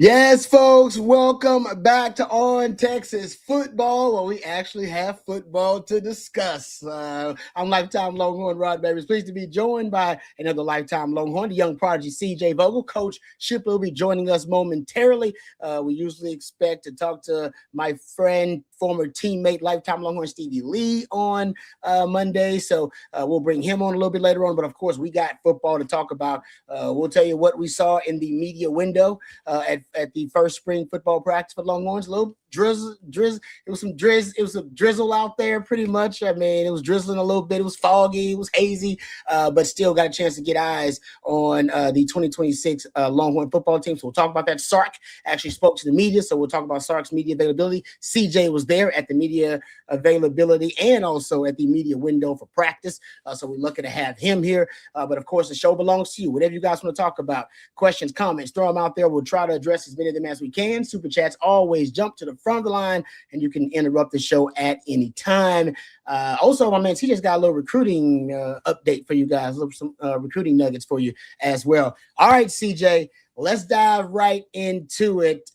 Yes, folks, welcome back to On Texas Football, where we actually have football to discuss. I'm Lifetime Longhorn Rod Babies. Pleased to be joined by another Lifetime Longhorn, the young prodigy CJ Vogel. Coach Shipley will be joining us momentarily. We usually expect to talk to my friend, former teammate, Lifetime Longhorn Stevie Lee on Monday. So we'll bring him on a little bit later on. But of course, we got football to talk about. We'll tell you what we saw in the media window at the first spring football practice for Longhorns. A little drizzle. It was some drizzle out there pretty much. I mean, it was drizzling a little bit. It was foggy. It was hazy, but still got a chance to get eyes on the 2026 Longhorn football team. So we'll talk about that. Sark actually spoke to the media, so we'll talk about Sark's media availability. CJ was there at the media availability and also at the media window for practice. So we're lucky to have him here. But of course, the show belongs to you. Whatever you guys want to talk about, questions, comments, throw them out there. We'll try to address as many of them as we can. Super chats always jump to the front of the line, and you can interrupt the show at any time. Also, my man, he just got a little recruiting update for you guys, some recruiting nuggets for you as well. All right, CJ, let's dive right into it.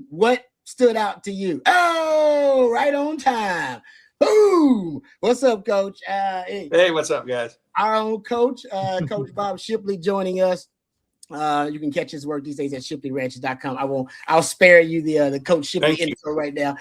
What stood out to you? Oh, right on time. Boom! What's up, Coach? Hey, what's up, guys? Our own coach, Coach Bob Shipley, joining us. You can catch his work these days at shipleyranches.com. I'll spare you the Coach Shipley intro right now.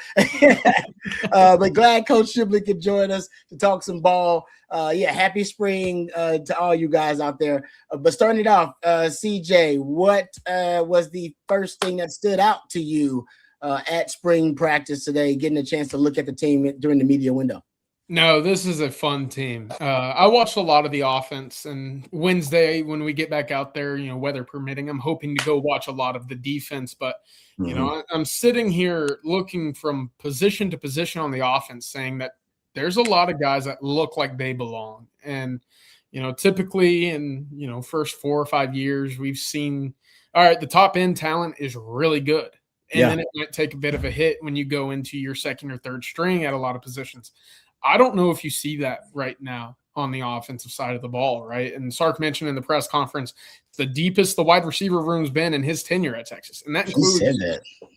But glad Coach Shipley could join us to talk some ball. Happy spring to all you guys out there. But starting it off, CJ, what was the first thing that stood out to you at spring practice today, getting a chance to look at the team during the media window? No, this is a fun team. I watched a lot of the offense, and Wednesday when we get back out there, weather permitting, I'm hoping to go watch a lot of the defense. But, I'm sitting here looking from position to position on the offense, saying that there's a lot of guys that look like they belong. And, typically in, first 4 or 5 years, we've seen, all right, the top end talent is really good. And then it might take a bit of a hit when you go into your second or third string at a lot of positions. I don't know if you see that right now on the offensive side of the ball, right? And Sark mentioned in the press conference, it's the deepest the wide receiver room's been in his tenure at Texas. And that includes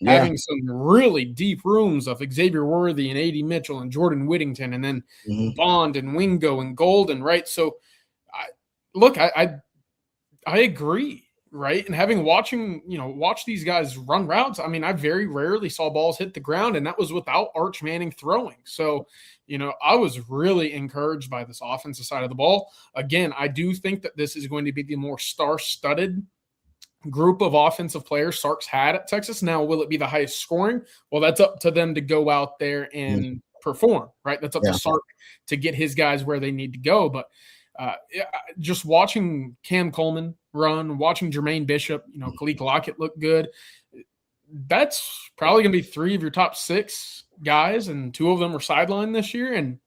having some really deep rooms of Xavier Worthy and A.D. Mitchell and Jordan Whittington and then Bond and Wingo and Golden, right? So, I agree, right? And having watch these guys run routes, I mean, I very rarely saw balls hit the ground, and that was without Arch Manning throwing. So, I was really encouraged by this offensive side of the ball. Again, I do think that this is going to be the more star-studded group of offensive players Sark's had at Texas. Now, will it be the highest scoring? Well, that's up to them to go out there and perform, right? That's up to Sark to get his guys where they need to go. But just watching Cam Coleman run, watching Jermaine Bishop, Khalid Lockett look good, that's probably going to be 3 of your top 6 guys, and 2 of them were sidelined this year. And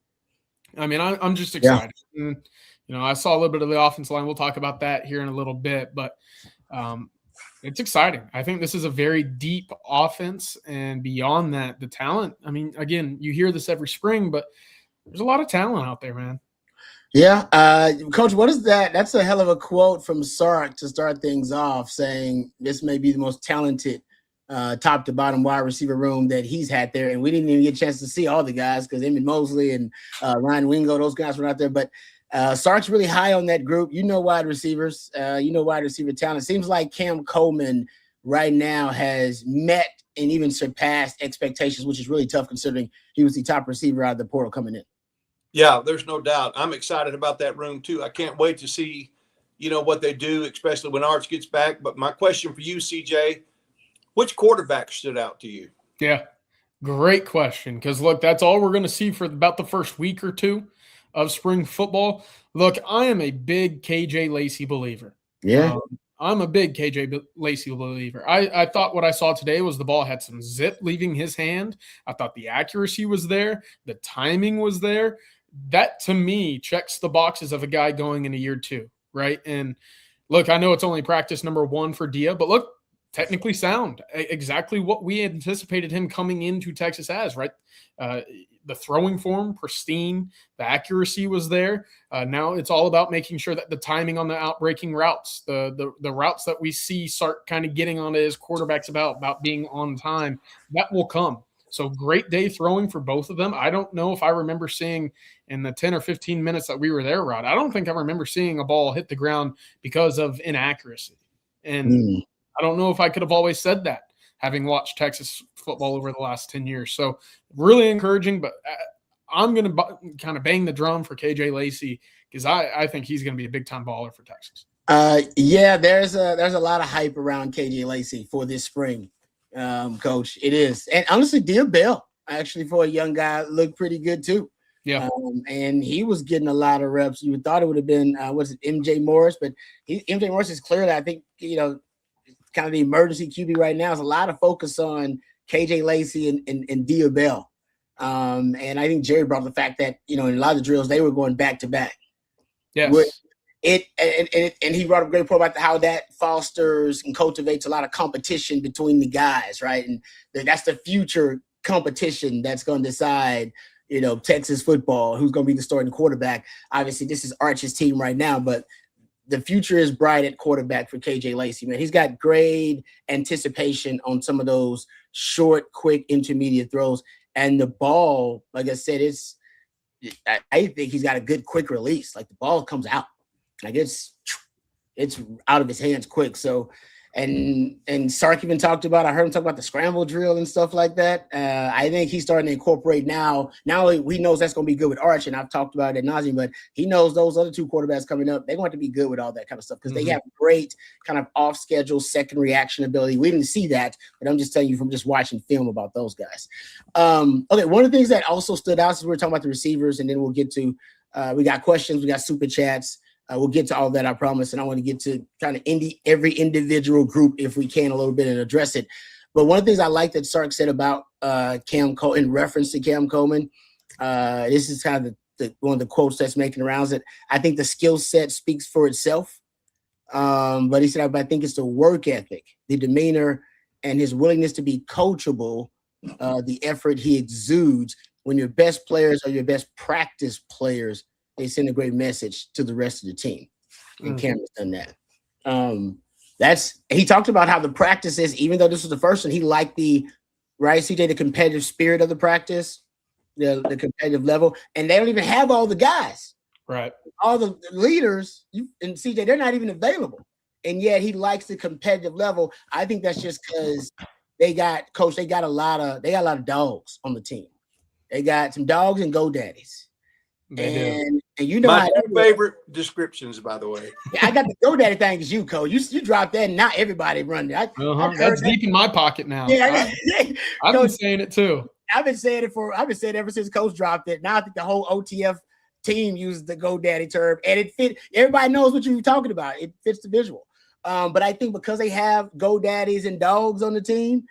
I mean, I'm just excited. And, I saw a little bit of the offensive line. We'll talk about that here in a little bit, but it's exciting. I think this is a very deep offense, and beyond that, the talent. I mean, again, you hear this every spring, but there's a lot of talent out there, man. Yeah. Coach, what is that? That's a hell of a quote from Sark to start things off, saying this may be the most talented top to bottom wide receiver room that he's had there. And we didn't even get a chance to see all the guys because Emmett Mosley and Ryan Wingo, those guys were out there. But Sark's really high on that group. Wide receivers, wide receiver talent. It seems like Cam Coleman right now has met and even surpassed expectations, which is really tough considering he was the top receiver out of the portal coming in. Yeah, there's no doubt. I'm excited about that room too. I can't wait to see, what they do, especially when Arch gets back. But my question for you, CJ, which quarterback stood out to you? Yeah, great question. Because, look, that's all we're going to see for about the first week or 2 of spring football. Look, I am a big KJ Lacey believer. Yeah. I'm a big KJ Lacey believer. I thought what I saw today was the ball had some zip leaving his hand. I thought the accuracy was there. The timing was there. That, to me, checks the boxes of a guy going into year 2, right? And, look, I know it's only practice number 1 for Dia, but, look, technically sound, exactly what we anticipated him coming into Texas as, right? the throwing form, pristine, the accuracy was there. Now it's all about making sure that the timing on the outbreaking routes, the routes that we see Sark kind of getting onto his quarterbacks about being on time, that will come. So great day throwing for both of them. I don't know if I remember seeing in the 10 or 15 minutes that we were there, Rod, I don't think I remember seeing a ball hit the ground because of inaccuracy. And I don't know if I could have always said that, having watched Texas football over the last 10 years. So really encouraging, but I'm going to kind of bang the drum for KJ Lacey because I think he's going to be a big-time baller for Texas. Yeah, there's a lot of hype around KJ Lacey for this spring, Coach. It is. And honestly, Dear Bell, actually, for a young guy, looked pretty good too. Yeah. And he was getting a lot of reps. You thought it would have been, MJ Morris? But MJ Morris is clearly, I think, kind of the emergency QB right now. Is a lot of focus on KJ Lacey and Dear Bell. And I think Jerry brought up the fact that, in a lot of the drills, they were going back to back. Yes. And he brought up a great point about how that fosters and cultivates a lot of competition between the guys, right? And that's the future competition that's going to decide, Texas football, who's going to be the starting quarterback. Obviously, this is Arch's team right now, but the future is bright at quarterback for KJ Lacey, man. He's got great anticipation on some of those short, quick, intermediate throws. And the ball, like I said, I think he's got a good quick release. Like the ball comes out. Like it's out of his hands quick. So, and Sark even talked about, I heard him talk about the scramble drill and stuff like that. I think he's starting to incorporate now. Now he knows that's going to be good with Arch, and I've talked about it ad nauseum, but he knows those other two quarterbacks coming up, they're going to be good with all that kind of stuff because they have great kind of off-schedule second reaction ability. We didn't see that, but I'm just telling you from just watching film about those guys. Okay, one of the things that also stood out is we were talking about the receivers, and then we'll get to we got questions, we got super chats. We'll get to all that, I promise, and I want to get to kind of every individual group if we can a little bit and address it. But one of the things I like that Sark said about Cam Coleman, in reference to Cam Coleman, this is kind of one of the quotes that's making the rounds, that I think the skill set speaks for itself. But he said, I think it's the work ethic, the demeanor, and his willingness to be coachable, the effort he exudes. When your best players are your best practice players, they send a great message to the rest of the team. And Cam has done that. He talked about how the practices, even though this was the first one, he liked the competitive spirit of the practice, the competitive level. And they don't even have all the guys. Right. All the leaders, and CJ, they're not even available. And yet he likes the competitive level. I think that's just because they got a lot of dogs on the team. They got some dogs and GoDaddies. And my favorite descriptions, by the way. Yeah, I got the GoDaddy thing as you, Cole. You dropped that, and not everybody running it. That's deep in my pocket now. Yeah, I've been saying it too. I've been saying it ever since Coach dropped it. Now I think the whole OTF team uses the GoDaddy term, and it fit. Everybody knows what you're talking about. It fits the visual. But I think because they have GoDaddies and dogs on the team,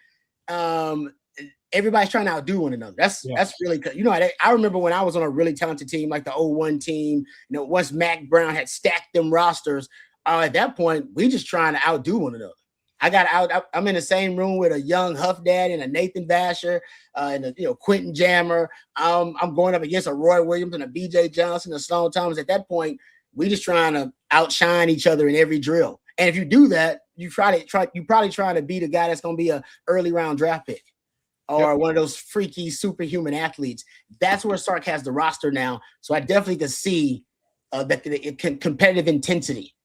everybody's trying to outdo one another. That's really good. I remember when I was on a really talented team, like the 01 team, once Mac Brown had stacked them rosters, at that point, we just trying to outdo one another. I'm in the same room with a young Huff Dad and a Nathan Vasher and a Quentin Jammer. I'm going up against a Roy Williams and a BJ Johnson and a Sloan Thomas. At that point, we just trying to outshine each other in every drill. And if you do that, you probably trying to be the guy that's going to be an early round draft pick. Or one of those freaky superhuman athletes. That's where Sark has the roster now. So I definitely could see that competitive intensity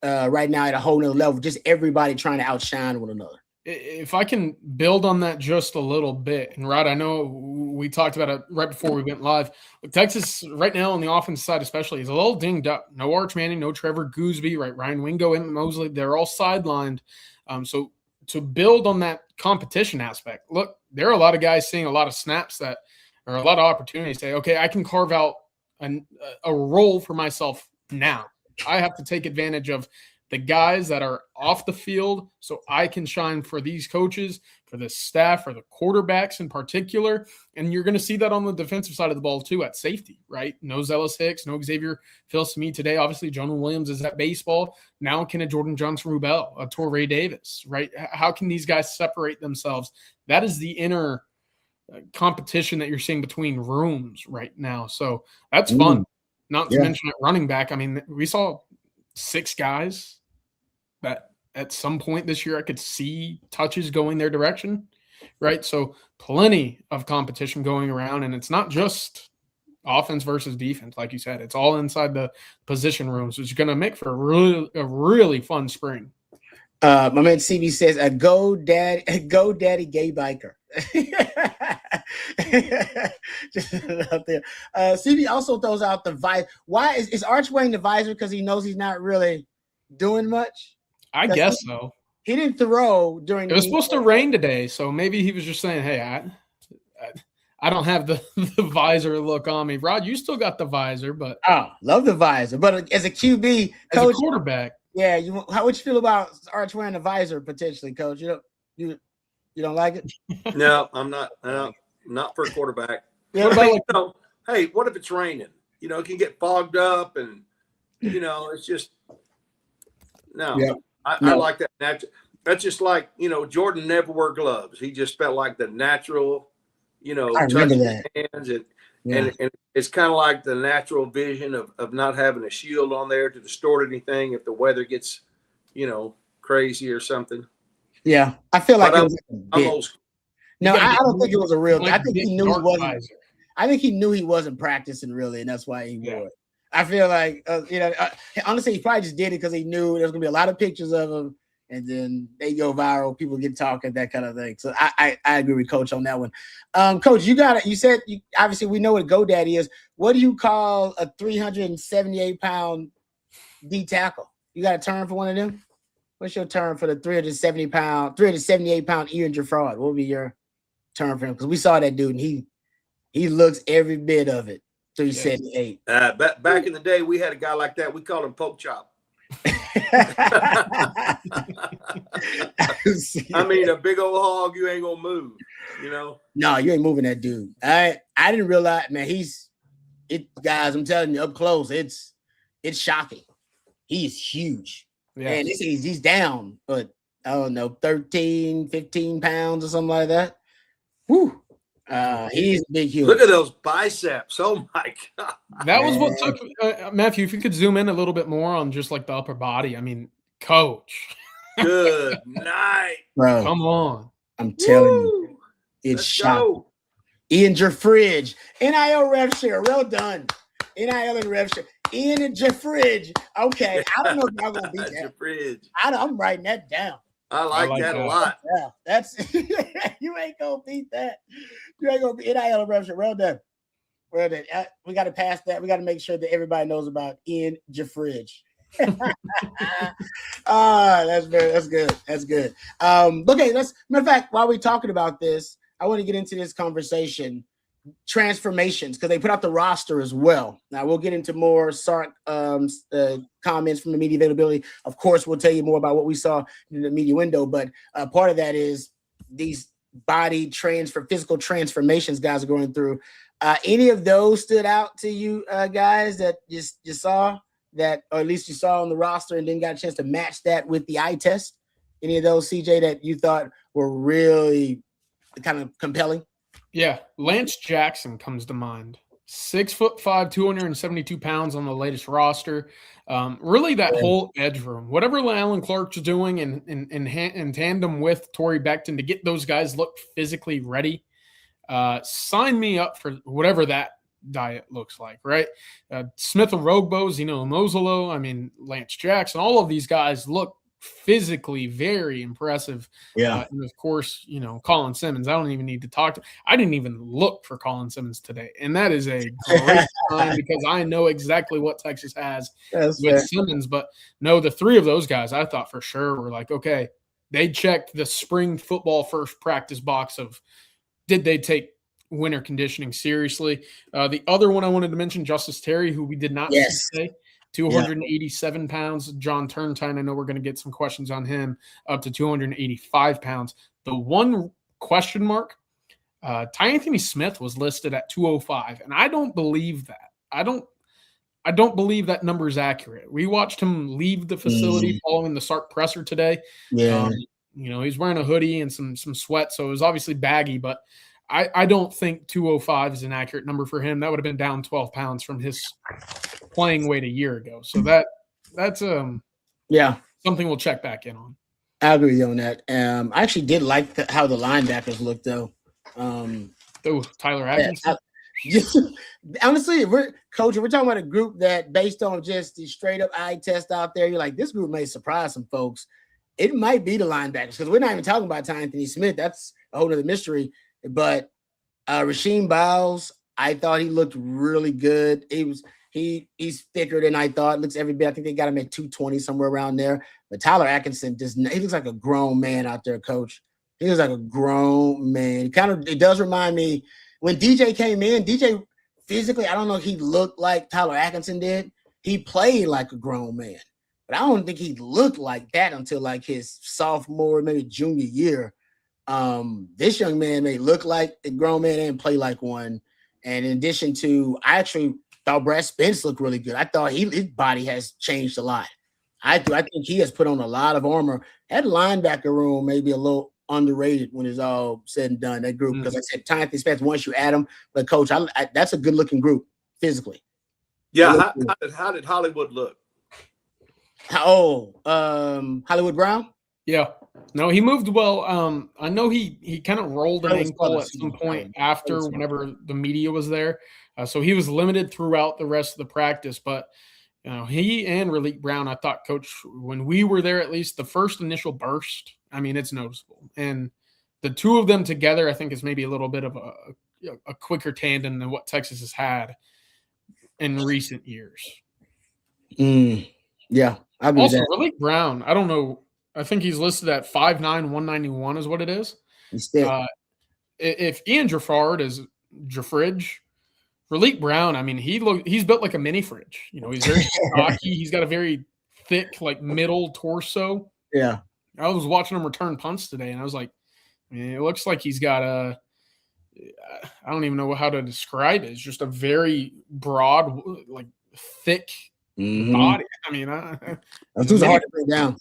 right now at a whole nother level. Just everybody trying to outshine one another. If I can build on that just a little bit, and Rod, I know we talked about it right before we went live. Texas right now on the offense side especially is a little dinged up. No Arch Manning, no Trevor Gooseby, right? Ryan Wingo, and Mosley, they're all sidelined. So to build on that competition aspect, look, there are a lot of guys seeing a lot of snaps that are a lot of opportunities to say, okay, I can carve out a role for myself now. I have to take advantage of the guys that are off the field so I can shine for these coaches, for the staff, for the quarterbacks in particular. And you're going to see that on the defensive side of the ball too at safety, right? No Zealous Hicks, no Xavier Phil-Smith today. Obviously, Jonah Williams is at baseball. Now can a Jordan Johnson-Rubel, a Torrey Davis, right? How can these guys separate themselves? That is the inner competition that you're seeing between rooms right now. So that's fun. Not to mention at running back. I mean, we saw 6 guys that at some point this year I could see touches going their direction, right? So plenty of competition going around, and it's not just offense versus defense, like you said. It's all inside the position rooms, which is going to make for a really fun spring. My man CB says, go daddy gay biker. Just out there. CB also throws out the visor. Why is Arch wearing the visor? Because he knows he's not really doing much? I guess so. He didn't throw during. It was supposed to rain today, so maybe he was just saying, "Hey, I don't have the visor look on me." Rod, you still got the visor, but love the visor. But as a QB, as a quarterback, yeah, how would you feel about Arch wearing a visor potentially, Coach? You don't like it? No, I'm not. Not for a quarterback. Yeah, hey, what if it's raining? It can get fogged up, and it's just no. Yeah. I like that natural. That's just like Jordan never wore gloves. He just felt like the natural, I remember that. Hands and it's kind of like the natural vision of not having a shield on there to distort anything if the weather gets, crazy or something. Yeah, I feel like I'm old school. No, I don't think it was a real. I think he knew he wasn't. Visor. I think he knew he wasn't practicing really, and that's why he wore it. I feel like honestly, he probably just did it because he knew there's gonna be a lot of pictures of him, and then they go viral, people get talking, that kind of thing. So I agree with Coach on that one. Coach, you got it. You said obviously we know what a GoDaddy is. What do you call a 378-pound D tackle? You got a term for one of them? What's your term for the 378-pound Ian Jeffrod? What would be your term for him? Because we saw that dude, and he looks every bit of it. 378. Back in the day, we had a guy like that. We called him Poke Chop. I mean, a big old hog, you ain't gonna move, No, you ain't moving that dude. I didn't realize, man. Guys, I'm telling you, up close, it's shocking. He's huge. Yeah. And he's down, but I don't know, 13, 15 pounds or something like that. Woo. He's big, huge. Look at those biceps. Oh my God. That was what took Matthew. If you could zoom in a little bit more on just like the upper body. I mean, Coach. Good night, bro. Come on. I'm telling you, it's shocking. Ian Jeffridge, NIL rev share. Well done. NIL and rev share. Ian and Jeffridge. Okay, I don't know if y'all gonna beat that. Jeffridge. I'm writing that down. I like that a lot. Yeah, that's you ain't gonna beat that. You ain't gonna beat NIL eruption. Well done. Well done. We got to pass that. We got to make sure that everybody knows about Ian Jeffridge. That's good. That's good. Okay, matter of fact, while we're talking about this, I want to get into this conversation. Transformations, because they put out the roster as well. Now we'll get into more Sark comments from the media availability. Of course, we'll tell you more about what we saw in the media window, but part of that is these physical transformations guys are going through. Any of those stood out to you guys that you saw that, or at least you saw on the roster and then got a chance to match that with the eye test? Any of those, CJ, that you thought were really kind of compelling? Yeah, Lance Jackson comes to mind. 6'5", 272 pounds on the latest roster. Really, that whole edge room, whatever Alan Clark's doing in tandem with Torrey Becton to get those guys look physically ready. Sign me up for whatever that diet looks like, right? Smith and Rogbo, Zeno Mozolo, I mean, Lance Jackson, all of these guys look physically very impressive. Yeah. And of course, Colin Simmons, I don't even need to talk to. I didn't even look for Colin Simmons today. And that is a great sign because I know exactly what Texas has with Simmons. But no, the three of those guys I thought for sure were like, okay, they checked the spring football first practice box of did they take winter conditioning seriously. The other one I wanted to mention, Justice Terry, who we did not see today. 287 pounds. John Turntine, I know we're going to get some questions on him, up to 285 pounds. The one question mark, Ty Anthony Smith was listed at 205, and I don't believe that. I don't believe that number is accurate. We watched him leave the facility following the Sark presser today. Yeah. He's wearing a hoodie and some sweat, so it was obviously baggy, but I don't think 205 is an accurate number for him. That would have been down 12 pounds from his playing weight a year ago. So that's something we'll check back in on. I agree with you on that. I actually did like how the linebackers looked, though. Tyler Atkinson. Honestly, if we're talking about a group that, based on just the straight up eye test out there, you're like, this group may surprise some folks. It might be the linebackers, because we're not even talking about Ty Anthony Smith. That's a whole other mystery. But Rasheem Biles, I thought he looked really good. He's thicker than I thought. Looks every bit. I think they got him at 220, somewhere around there. But Tyler Atkinson he looks like a grown man out there, Coach. He looks like a grown man. It does remind me when DJ came in. DJ physically, I don't know if he looked like Tyler Atkinson did. He played like a grown man, but I don't think he looked like that until like his sophomore, maybe junior year. This young man may look like a grown man and play like one. And in addition to, I actually thought Brad Spence looked really good. I thought his body has changed a lot. I think he has put on a lot of armor. That linebacker room may be a little underrated when it's all said and done, that group, because I said Ty Anthony Spence, once you add him, but Coach, that's a good looking group physically. Yeah. How did Hollywood look? Hollywood Brown? Yeah. No, he moved well. I know he kind of rolled an ankle at some point after, whenever the media was there. So he was limited throughout the rest of the practice, but he and Raleek Brown, I thought, Coach, when we were there, at least the first initial burst, I mean, it's noticeable. And the two of them together, I think, is maybe a little bit of a quicker tandem than what Texas has had in recent years. Yeah. Also, Raleek Brown, I don't know. I think he's listed at 5'9", 191 is what it is. If Ian Jaffard is Jaffridge, Raleek Brown, I mean, he's built like a mini fridge. He's very stocky. He's got a very thick, like, middle torso. Yeah. I was watching him return punts today, and I was like, it looks like he's got I don't even know how to describe it. It's just a very broad, like, thick body. I mean, those are hard to bring down.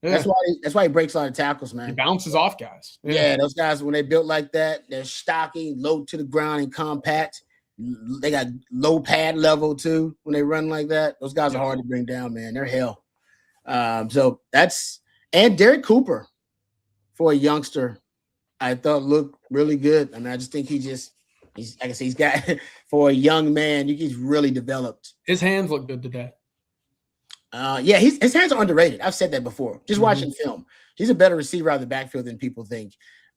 Yeah. That's why he breaks a lot of tackles, man. He bounces off guys. Yeah, those guys, when they built like that, they're stocky, low to the ground, and compact. They got low pad level too when they run like that. Those guys are hard to bring down, man. They're hell. So and Derek Cooper, for a youngster, I thought looked really good. I mean, I just think he's like I said, he's got for a young man, he's really developed. His hands look good today. His hands are underrated. I've said that before. Just watching film, he's a better receiver out of the backfield than people think.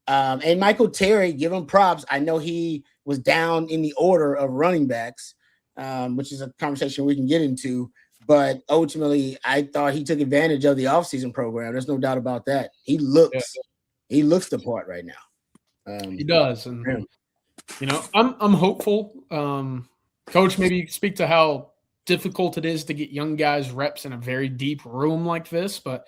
And Michael Terry, give him props. I know he was down in the order of running backs, which is a conversation we can get into. But ultimately, I thought he took advantage of the offseason program. There's no doubt about that. He looks the part right now. He does, and I'm hopeful. Coach, maybe speak to how difficult it is to get young guys reps in a very deep room like this. But,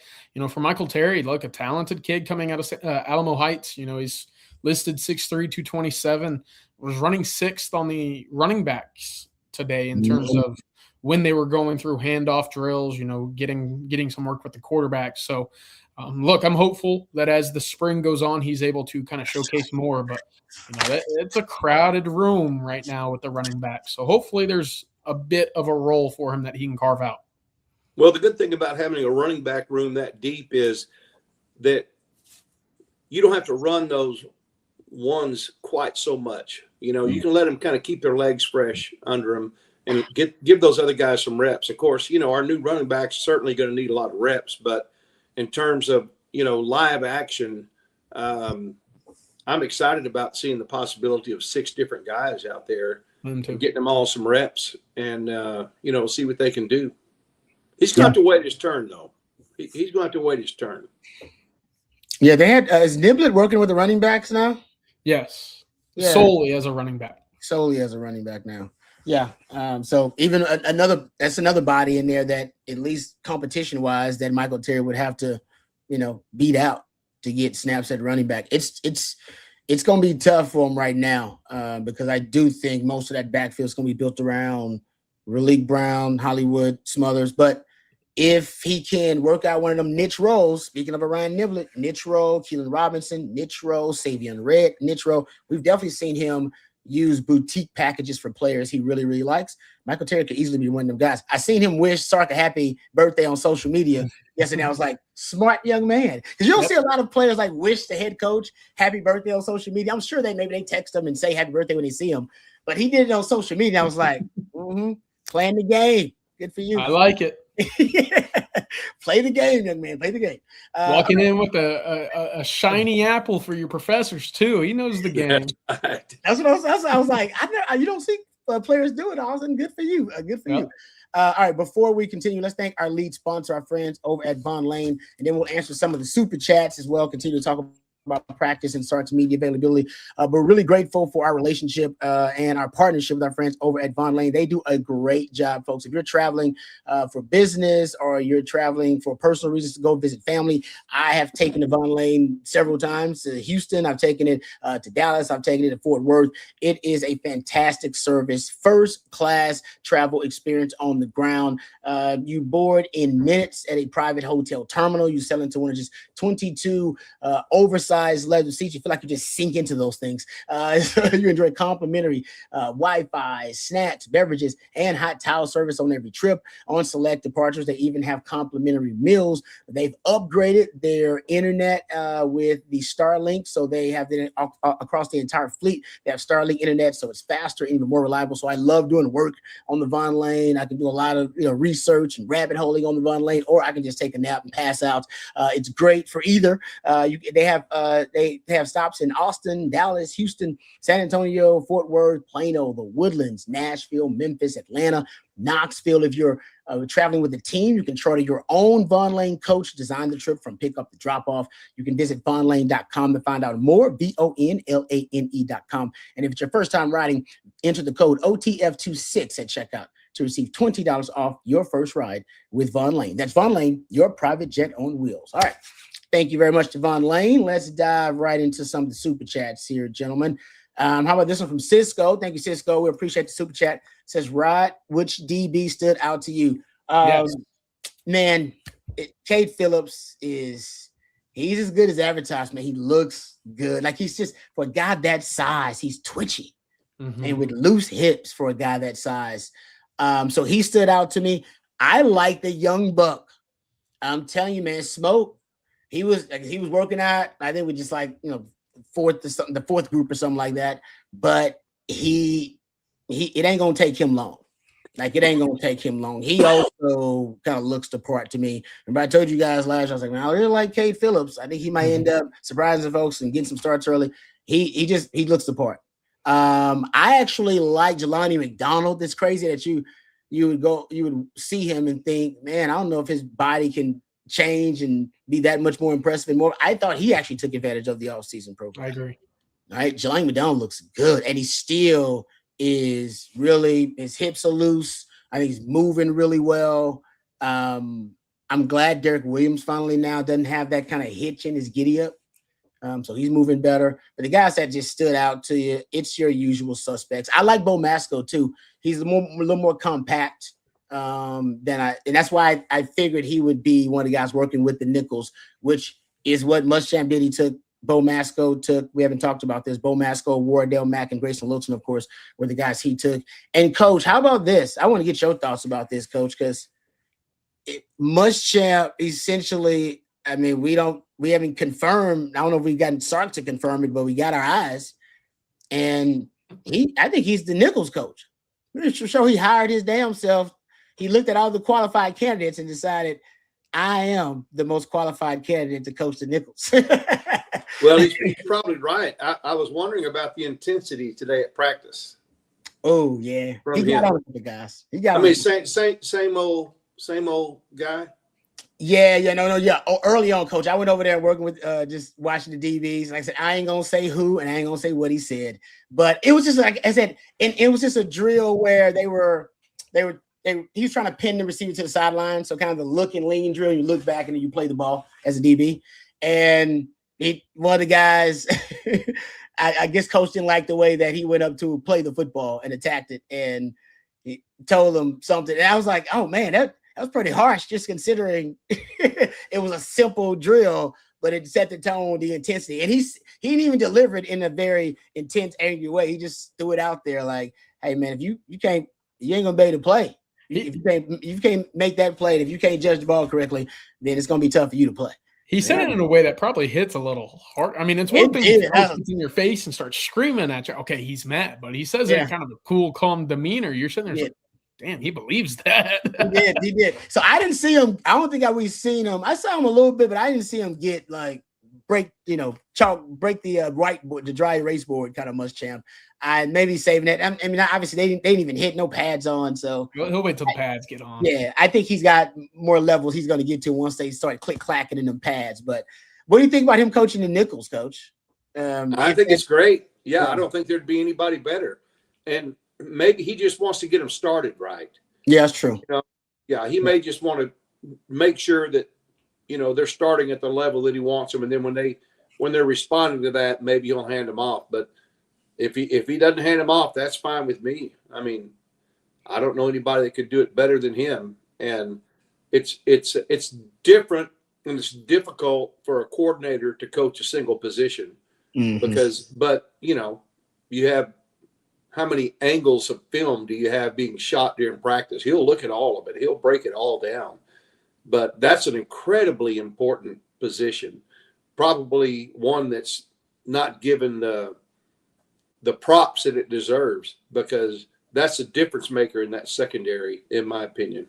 for Michael Terry, look, a talented kid coming out of Alamo Heights. He's listed 6'3", 227, was running sixth on the running backs today in terms of when they were going through handoff drills, getting some work with the quarterback. So, look, I'm hopeful that as the spring goes on, he's able to kind of showcase more. But, it's a crowded room right now with the running back. So hopefully there's a bit of a role for him that he can carve out. Well, the good thing about having a running back room that deep is that you don't have to run those ones quite so much. You can let them kind of keep their legs fresh under them and give those other guys some reps. Of course, our new running back's certainly going to need a lot of reps, but in terms of, live action, I'm excited about seeing the possibility of 6 different guys out there and getting them all some reps and, see what they can do. He's going to have to wait his turn, though. He's going to have to wait his turn. Yeah, they had is Niblett working with the running backs now? Yes. Yeah. Solely as a running back now. Yeah. So even that's another body in there that, at least competition wise, that Michael Terry would have to, beat out to get snaps at running back. It's going to be tough for him right now because I do think most of that backfield is going to be built around Raleek Brown, Hollywood, Smothers. But if he can work out one of them niche roles, speaking of a Ryan Niblett, niche role, Keelan Robinson, niche role, Savion Red, niche role, we've definitely seen him use boutique packages for players he really, really likes. Michael Terry could easily be one of them guys. I seen him wish Sark a happy birthday on social media yesterday. I was like, smart young man. Because you don't see a lot of players like wish the head coach happy birthday on social media. I'm sure maybe they text him and say happy birthday when they see him. But he did it on social media. I was like, playing the game. Good for you. I like it. Play the game, young man. Play the game. Walking in with a shiny apple for your professors too. He knows the game. That's what I was like. You don't see players do it. All of a sudden, good for you. Good for you. All right. Before we continue, let's thank our lead sponsor, our friends over at Von Lane, and then we'll answer some of the super chats as well. Continue to talk about practice and Sark's media availability. But we're really grateful for our relationship and our partnership with our friends over at Von Lane. They do a great job, folks. If you're traveling for business or you're traveling for personal reasons to go visit family, I have taken the Von Lane several times to Houston. I've taken it to Dallas. I've taken it to Fort Worth. It is a fantastic service, first class travel experience on the ground. You board in minutes at a private hotel terminal. You sell into one of just 22 oversized leather seats. You feel like you just sink into those things. You enjoy complimentary Wi-Fi, snacks, beverages, and hot towel service on every trip. On select departures, they even have complimentary meals. They've upgraded their internet with the Starlink, so they have it across the entire fleet. They have Starlink internet, so it's faster and even more reliable. So I love doing work on the Von Lane. I can do a lot of research and rabbit holing on the Von Lane, or I can just take a nap and pass out. It's great for either. They have stops in Austin, Dallas, Houston, San Antonio, Fort Worth, Plano, the Woodlands, Nashville, Memphis, Atlanta, Knoxville. If you're traveling with a team, you can charter your own Von Lane coach, design the trip from pickup to drop off. You can visit vonlane.com to find out more, VONLANE.com. And if it's your first time riding, enter the code OTF26 at checkout to receive $20 off your first ride with Von Lane. That's Von Lane, your private jet on wheels. All right. Thank you very much to Von Lane. Let's dive right into some of the super chats here, gentlemen. How about this one from Cisco? Thank you, Cisco. We appreciate the super chat. It says, Rod, which DB stood out to you? Yes. Man, Cade Phillips he's as good as advertised, man. He looks good. Like he's just, for a guy that size, he's twitchy and with loose hips for a guy that size. So he stood out to me. I like the young buck. I'm telling you, man, Smoke. He was working out. I think we just the fourth group or something like that. But it ain't gonna take him long. Like it ain't gonna take him long. He also kind of looks the part to me. Remember, I told you guys last year, I was like, man, I really like Cade Phillips. I think he might end up surprising folks and getting some starts early. He looks the part. I actually like Jelani McDonald. It's crazy that you would see him and think, man, I don't know if his body can change and be that much more impressive and more. I thought he actually took advantage of the offseason program. I agree. All right, Jelani McDonald looks good, and he still is really, his hips are loose. I think he's moving really well. I'm glad Derek Williams finally now doesn't have that kind of hitch in his giddy up. So he's moving better. But the guys that just stood out to you, it's your usual suspects. I like Bo Masco too. He's a little more compact. And that's why I figured he would be one of the guys working with the nickels, which is what Muschamp did. He took Bo Masco, we haven't talked about this. Bo Masco, Wardell Mack, and Grayson Wilson, of course, were the guys he took. And Coach, how about this? I want to get your thoughts about this, Coach, because Muschamp essentially, I mean, we haven't confirmed. I don't know if we've gotten Sark to confirm it, but we got our eyes. And I think he's the nickels coach. Pretty sure he hired his damn self. He looked at all the qualified candidates and decided, I am the most qualified candidate to coach the nickels. Well, he's probably right. I was wondering about the intensity today at practice. Oh, yeah. He got on with the guys. Same old guy. Yeah. Oh, early on, Coach, I went over there working with just watching the DBs. Like I said, I ain't gonna say who and I ain't gonna say what he said, but it was just like I said, and it was just a drill where he was trying to pin the receiver to the sideline. So kind of the look and lean drill. You look back and then you play the ball as a DB. And one of the guys, I guess Coach didn't like the way that he went up to play the football and attacked it. And he told him something. And I was like, oh man, was pretty harsh, just considering it was a simple drill, but it set the tone, the intensity. And he didn't even deliver it in a very intense, angry way. He just threw it out there like, hey man, if you ain't gonna be able to play. If you can't make that play, and if you can't judge the ball correctly, then it's gonna be tough for you to play. He said it in a way that probably hits a little hard. I mean, it's one thing if he gets in your face and starts screaming at you. Okay, he's mad, but he says it in kind of a cool, calm demeanor. You're sitting there like, damn, he believes that. He did. So I didn't see him. I don't think we've seen him. I saw him a little bit, but I didn't see him get like break the dry erase board kind of Muschamp. I maybe saving that. I mean, obviously they didn't even hit no pads on, so he'll wait till the pads get on. Yeah, I think he's got more levels he's going to get to once they start click clacking in them pads. But what do you think about him coaching the nickels, Coach? I think it's great. Yeah, I don't think there'd be anybody better, and maybe he just wants to get them started right. Yeah, that's true. Yeah, he may just want to make sure that they're starting at the level that he wants them, and then when they're responding to that, maybe he'll hand them off. But if he doesn't hand them off, that's fine with me. I mean, I don't know anybody that could do it better than him, and it's different and it's difficult for a coordinator to coach a single position because you have how many angles of film do you have being shot during practice? He'll look at all of it. He'll break it all down. But that's an incredibly important position, probably one that's not given the props that it deserves, because that's a difference maker in that secondary, in my opinion.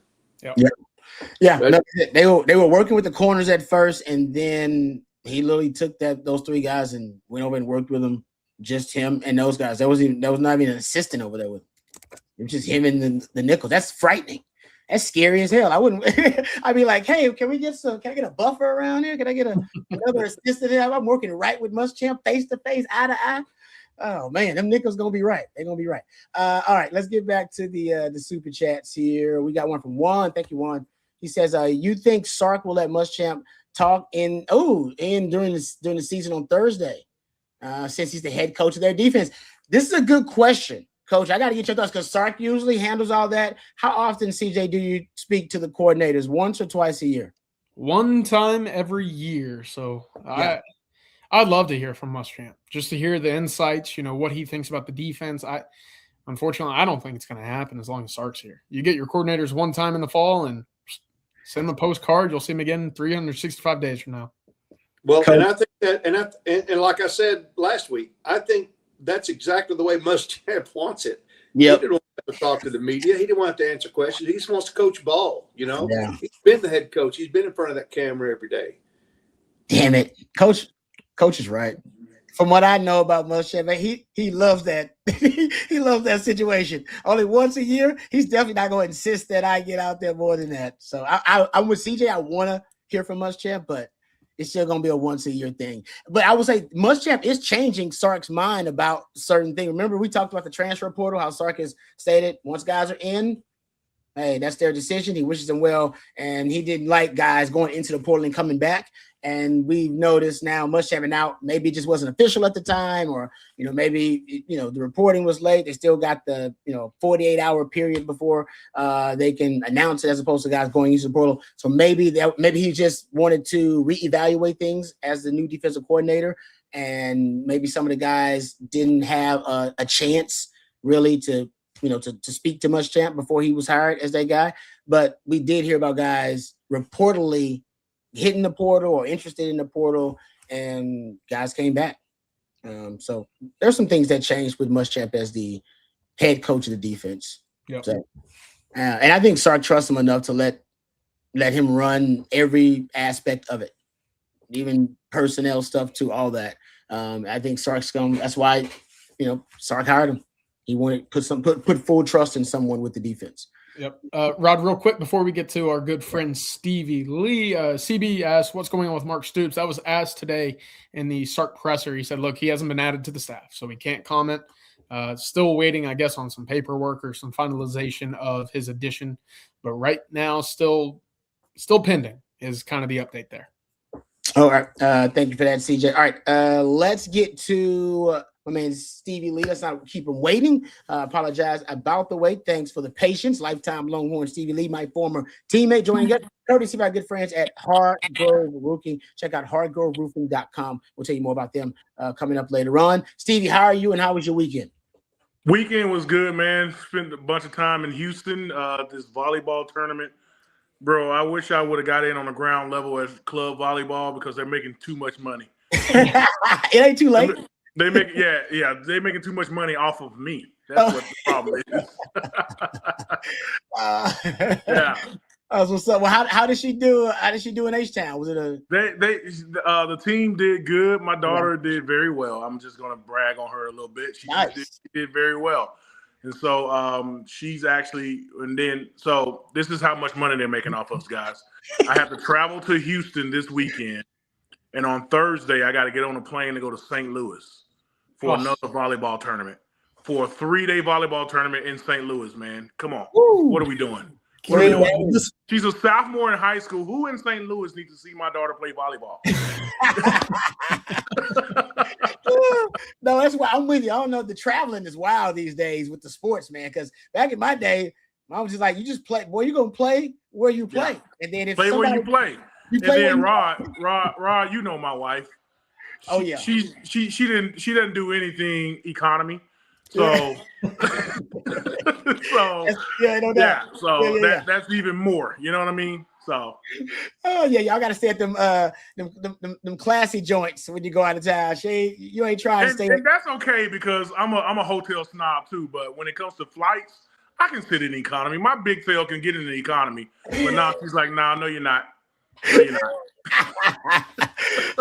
Yeah. No, they were working with the corners at first, and then he literally took those three guys and went over and worked with them, just him and those guys. There was not even an assistant over there with him. It was just him and the nickel. That's frightening. That's scary as hell. I wouldn't. I'd be like, hey, can I get a buffer around here? Can I get another assistant here? I'm working right with Muschamp, face to face, eye to eye. Oh man, them nickels gonna be right. They're gonna be right. All right, let's get back to the super chats here. We got one from Juan. Thank you, Juan. He says, you think Sark will let Muschamp talk during the season on Thursday, since he's the head coach of their defense? This is a good question, Coach. I got to get your thoughts because Sark usually handles all that. How often, CJ, do you speak to the coordinators? Once or twice a year? One time every year. So yeah. I'd love to hear from Muschamp, just to hear the insights, what he thinks about the defense. Unfortunately, I don't think it's going to happen as long as Sark's here. You get your coordinators one time in the fall and send them a postcard. You'll see them again 365 days from now. Well, and I think that, and like I said last week, I think that's exactly the way Muschamp wants it. Yep. He didn't want to talk to the media. He didn't want to answer questions. He just wants to coach ball. Yeah. He's been the head coach. He's been in front of that camera every day. Damn it, Coach is right. From what I know about Muschamp, he loves that. He loves that situation. Only once a year, he's definitely not going to insist that I get out there more than that. So I'm with CJ. I want to hear from Muschamp, but it's still going to be a once a year thing. But I would say Muschamp is changing Sark's mind about certain things. Remember, we talked about the transfer portal, how Sark has stated once guys are in, hey, that's their decision. He wishes them well, and he didn't like guys going into the portal and coming back. And we've noticed now Muschamp out. Maybe it just wasn't official at the time, or maybe the reporting was late. They still got the 48-hour period before they can announce it, as opposed to guys going into the portal. So maybe he just wanted to reevaluate things as the new defensive coordinator, and maybe some of the guys didn't have a chance really to speak to Muschamp before he was hired as that guy. But we did hear about guys reportedly hitting the portal or interested in the portal, and guys came back. So there's some things that changed with Muschamp as the head coach of the defense. Yep. So, and I think Sark trusts him enough to let him run every aspect of it, even personnel stuff too, all that. I think Sark's going. That's why Sark hired him. He wanted to put full trust in someone with the defense. Yep. Rod, real quick before we get to our good friend Stevie Lee, CB asked what's going on with Mark Stoops. That was asked today in the Sark presser. He said, look, he hasn't been added to the staff, so we can't comment. Still waiting, I guess, on some paperwork or some finalization of his addition. But right now, still pending is kind of the update there. All right. Thank you for that, CJ. All right. Let's get to my man Stevie Lee. Let's not keep him waiting. Apologize about the wait. Thanks for the patience. Lifetime Longhorn Stevie Lee, my former teammate, joining us. Courtesy of our good friends at Hardgrove Roofing. Check out hardgroveroofing.com. We'll tell you more about them coming up later on. Stevie, how are you and how was your weekend? Weekend was good, man. Spent a bunch of time in Houston, this volleyball tournament. Bro, I wish I would have got in on the ground level as club volleyball because they're making too much money. It ain't too late. They're making too much money off of me. That's what the problem is. Yeah. What's up? Well, how did she do? How did she do in H-Town? Was it a? The team did good. My daughter did very well. I'm just gonna brag on her a little bit. She did very well, and so she's actually. And then so this is how much money they're making off us, guys. I have to travel to Houston this weekend, and on Thursday I got to get on a plane to go to St. Louis for another volleyball tournament. For a 3-day volleyball tournament in St. Louis, man. Come on, what are we doing? She's a sophomore in high school. Who in St. Louis needs to see my daughter play volleyball? No, that's why I'm with you. I don't know. The traveling is wild these days with the sports, man. Because back in my day, I was just like, you just play. Boy, you're going to play where you play. Yeah. And then if play where you play. And then Rod, you know my wife. She didn't do anything economy. So, that's even more. You know what I mean? So, y'all got to stay at them classy joints when you go out of town. You ain't trying to stay. And that's okay because I'm a hotel snob too. But when it comes to flights, I can sit in the economy. My big fail can get in the economy, but now she's like, "Nah, no, you're not. No, you're not."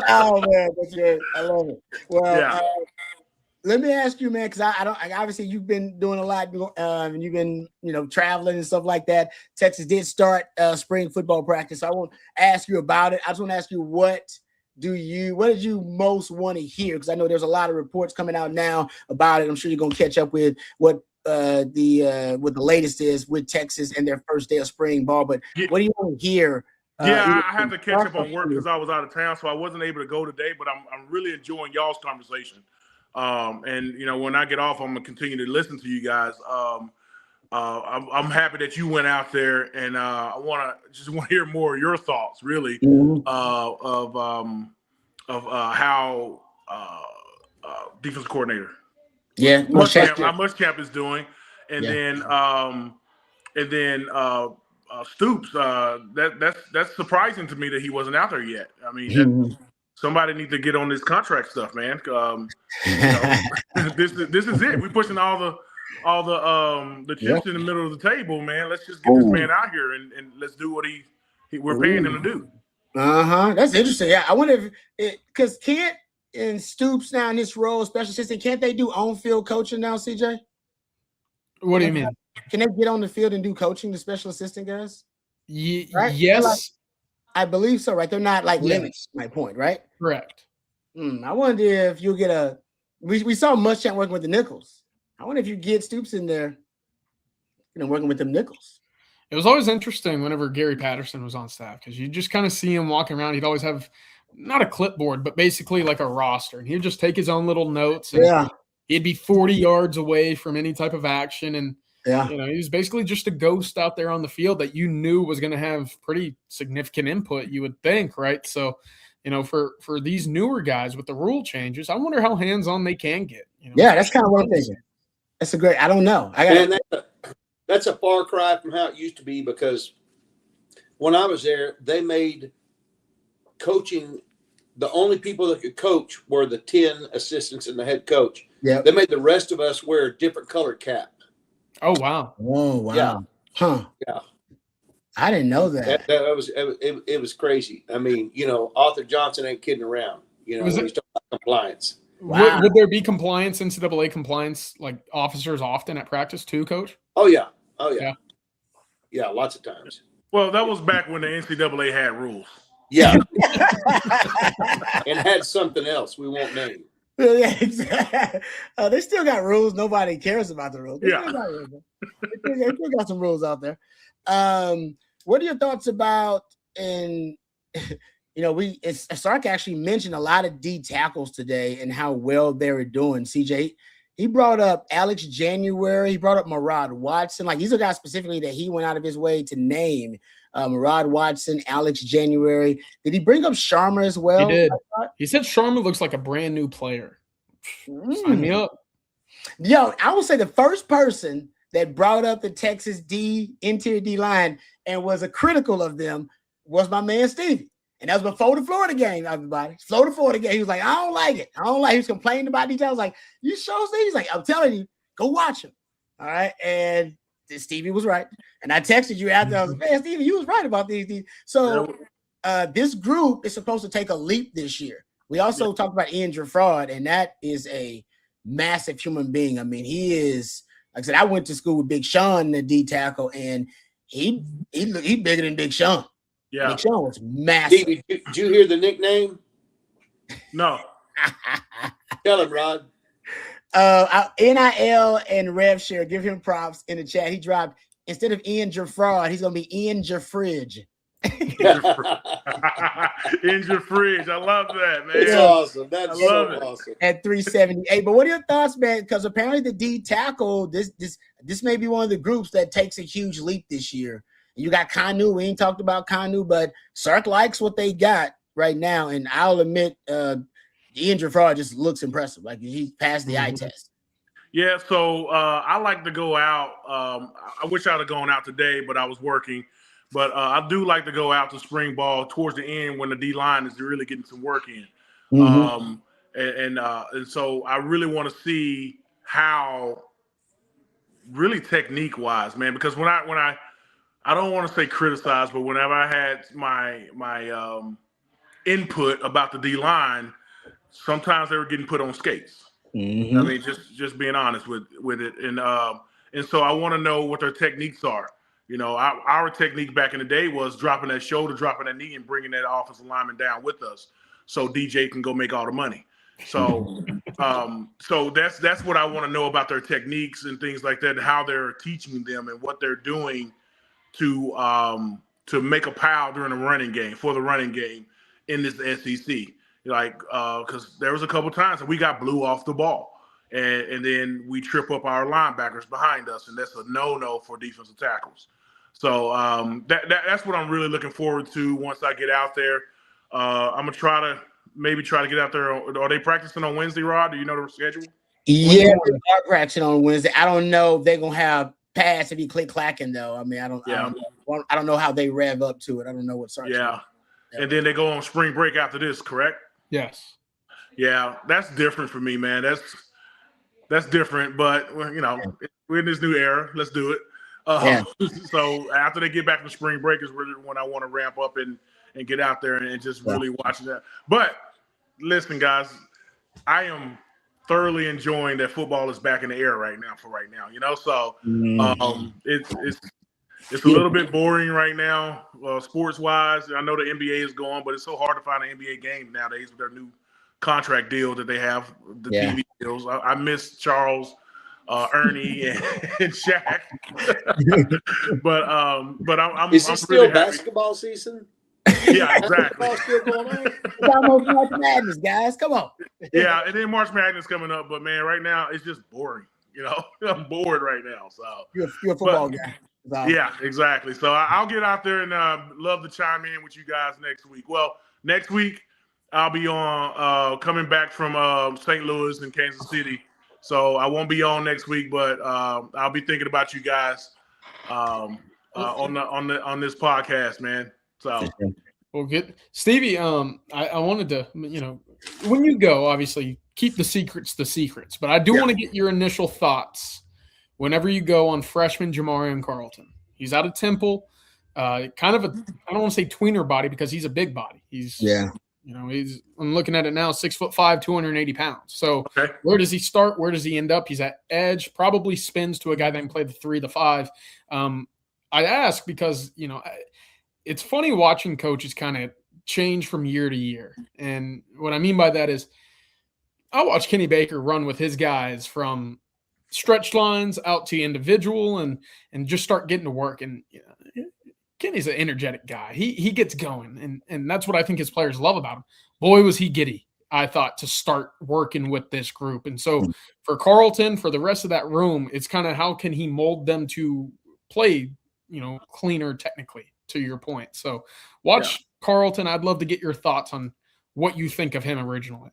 Oh man, that's good. I love it. Well. Let me ask you, man, because obviously you've been doing a lot, and you've been, traveling and stuff like that. Texas did start spring football practice. So I won't ask you about it. I just want to ask you, what did you most want to hear? Because I know there's a lot of reports coming out now about it. I'm sure you're going to catch up with what the latest is with Texas and their first day of spring ball. But what do you want to hear? I had to catch up on work because I was out of town, so I wasn't able to go today. But I'm really enjoying y'all's conversation. And when I get off, I'm gonna continue to listen to you guys. I'm happy that you went out there, and I want to hear more of your thoughts, really, of how defensive coordinator, Muschamp is doing, and then Stoops. That's surprising to me that he wasn't out there yet. I mean. Somebody needs to get on this contract stuff, man. This is it. We're pushing all the chips in the middle of the table, man. Let's just get this man out here and let's do what we're paying him to do. That's interesting. Yeah, I wonder if because Kent and Stoops now in this role, special assistant, can't they do on-field coaching now, CJ? What do you mean? Can they get on the field and do coaching, the special assistant guys? Right? Yes. I believe so, right? They're not like limits, my point, right? Correct. I wonder if you'll get we saw Muschamp working with the nickels. I wonder if you get Stoops in there, working with them nickels. It was always interesting whenever Gary Patterson was on staff because you just kind of see him walking around. He'd always have not a clipboard, but basically like a roster. And he'd just take his own little notes. And he'd be 40 yards away from any type of action. And he was basically just a ghost out there on the field that you knew was going to have pretty significant input, you would think, right? So, for these newer guys with the rule changes, I wonder how hands-on they can get. Yeah, that's kind of what I'm thinking. That's a great – I don't know. That's a far cry from how it used to be because when I was there, they made coaching – the only people that could coach were the 10 assistants and the head coach. Yeah, they made the rest of us wear a different colored cap. Oh, wow. Oh, wow. Yeah. Huh. Yeah. I didn't know that. It was crazy. I mean, Arthur Johnson ain't kidding around. He's talking about compliance. Wow. Would there be compliance, NCAA compliance, like officers often at practice too, Coach? Oh, yeah. Yeah, lots of times. Well, that was back when the NCAA had rules. Yeah. And had something else we won't name. Yeah, exactly. They still got rules. Nobody cares about the rules. They still got some rules out there. What are your thoughts about? And Sark actually mentioned a lot of D tackles today and how well they were doing. CJ, he brought up Alex January. He brought up Murad Watson. Like, these are guys specifically that he went out of his way to name. Murad Watson, Alex January. Did he bring up Sharma as well? He did. He said Sharma looks like a brand new player. Sign me up. Yo, I will say the first person that brought up the Texas interior D line and was critical of them was my man Stevie. And that was before the Florida game, everybody. Florida game. He was like, I don't like it. He was complaining about details. Like, you sure, Steve? He's like, I'm telling you, go watch him. All right. And Stevie was right. And I texted you after. I was like, man, Stevie, you was right about these. So this group is supposed to take a leap this year. We also talked about Ian Gerfraud, and that is a massive human being. I mean, he is, like I said, I went to school with Big Sean, the D tackle, and he bigger than Big Sean. Yeah. Big Sean was massive. Did you hear the nickname? No. Tell him, Rod. NIL and Rev Share, give him props in the chat. He dropped, instead of Ian Gerfraud, he's going to be Ian Gerfridge. In your fridge. I love that, man. It's awesome. That's so awesome. At 378. But what are your thoughts, man? Because apparently the D tackle, this may be one of the groups that takes a huge leap this year. You got Kanu. We ain't talked about Kanu, but Sark likes what they got right now. And I'll admit, Ian Gerfraud just looks impressive. Like, he passed the eye test. Yeah, so I like to go out. I wish I'd have gone out today, but I was working. But I do like to go out to spring ball towards the end when the D line is really getting some work in. And so I really want to see how, really technique wise, man, because when I don't want to say criticize, but whenever I had my input about the D line, sometimes they were getting put on skates. I mean, just being honest with it, and so I want to know what their techniques are. You know, our technique back in the day was dropping that shoulder, dropping that knee, and bringing that offensive lineman down with us, so DJ can go make all the money. So, so that's what I want to know about their techniques and things like that, and how they're teaching them and what they're doing to make a pile during the running game, for the running game in this SEC. Like, because there was a couple times that we got blew off the ball, and then we trip up our linebackers behind us, and that's a no-no for defensive tackles. So that's what I'm really looking forward to once I get out there. I'm gonna try to get out there. Are they practicing on Wednesday, Rod? Do you know the schedule? Yeah, they are practicing on Wednesday. I don't know if they're gonna have pass if you click clacking though. I mean, I don't know how they rev up to it. I don't know what starts. Yeah, and then they go on spring break after this, correct? Yes. Yeah, that's different for me, man. That's different, but you know, we're in this new era. Let's do it. So after they get back from spring break is really when I want to ramp up and get out there and just really watch that. But listen, guys, I am thoroughly enjoying that football is back in the air right now. You know, so it's a little bit boring right now, sports wise. I know the NBA is going, but it's so hard to find an NBA game nowadays with their new contract deal that they have, the TV deals. I miss Charles, Ernie, and Shaq. but I'm. Is this still really basketball season? Yeah, exactly. Basketball still going on? It's almost March Madness, guys. Come on. Yeah, and then March Madness coming up, but man, right now it's just boring. You know, I'm bored right now. So you're a football guy. Yeah, exactly. So I'll get out there and love to chime in with you guys next week. Well, next week I'll be on coming back from St. Louis and Kansas City. So I won't be on next week, but I'll be thinking about you guys on this podcast, man. So well, good, Stevie. I wanted to, you know, when you go, obviously keep the secrets, but I do want to get your initial thoughts whenever you go on freshman Jamarian Carlton. He's out of Temple, kind of a, I don't want to say tweener body because he's a big body. You know, I'm looking at it now, 6'5", 280 pounds. So where does he start? Where does he end up? He's at edge, probably spins to a guy that can play the 3, the 5. I ask because, you know, it's funny watching coaches kind of change from year to year. And what I mean by that is I watch Kenny Baker run with his guys from stretch lines out to individual and just start getting to work. And you know, Kenny's an energetic guy. He gets going, and that's what I think his players love about him. Boy, was he giddy, I thought, to start working with this group. And so for Carlton, for the rest of that room, it's kind of how can he mold them to play, cleaner technically, to your point. So watch Carlton. I'd love to get your thoughts on what you think of him originally.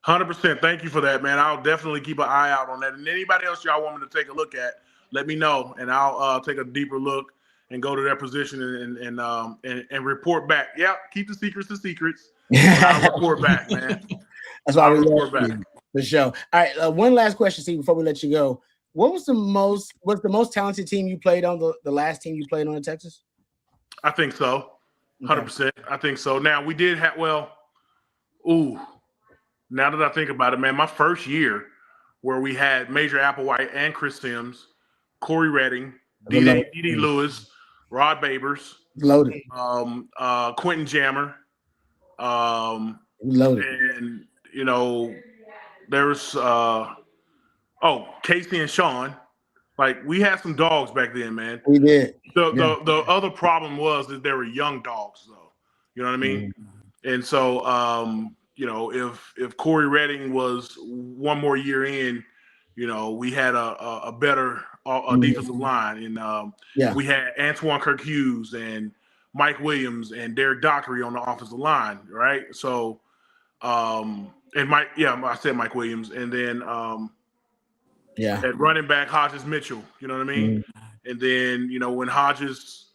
100%. Thank you for that, man. I'll definitely keep an eye out on that. And anybody else y'all want me to take a look at, let me know, and I'll take a deeper look and go to their position and report back. Yeah, keep the secrets the secrets. I'll report back, man. That's why we report back for sure. All right, one last question, Steve, before we let you go. What's the most talented team you played on? The last team you played on in Texas? I think so. 100%. I think so. Now we did have now that I think about it, man, my first year where we had Major Applewhite and Chris Sims, Corey Redding, D.D. Lewis, Rod Babers, loaded, Quentin Jammer, loaded, and there was Casey and Sean. Like, we had some dogs back then, man. We did. The other problem was that there were young dogs, though. You know what I mean? Mm-hmm. And so if Corey Redding was one more year in, we had a better defensive line. And we had Antoine Kirk Hughes and Mike Williams and Derek Dockery on the offensive line, right? So, I said Mike Williams. And then at running back, Hodges Mitchell, you know what I mean? Mm-hmm. And then, when Hodges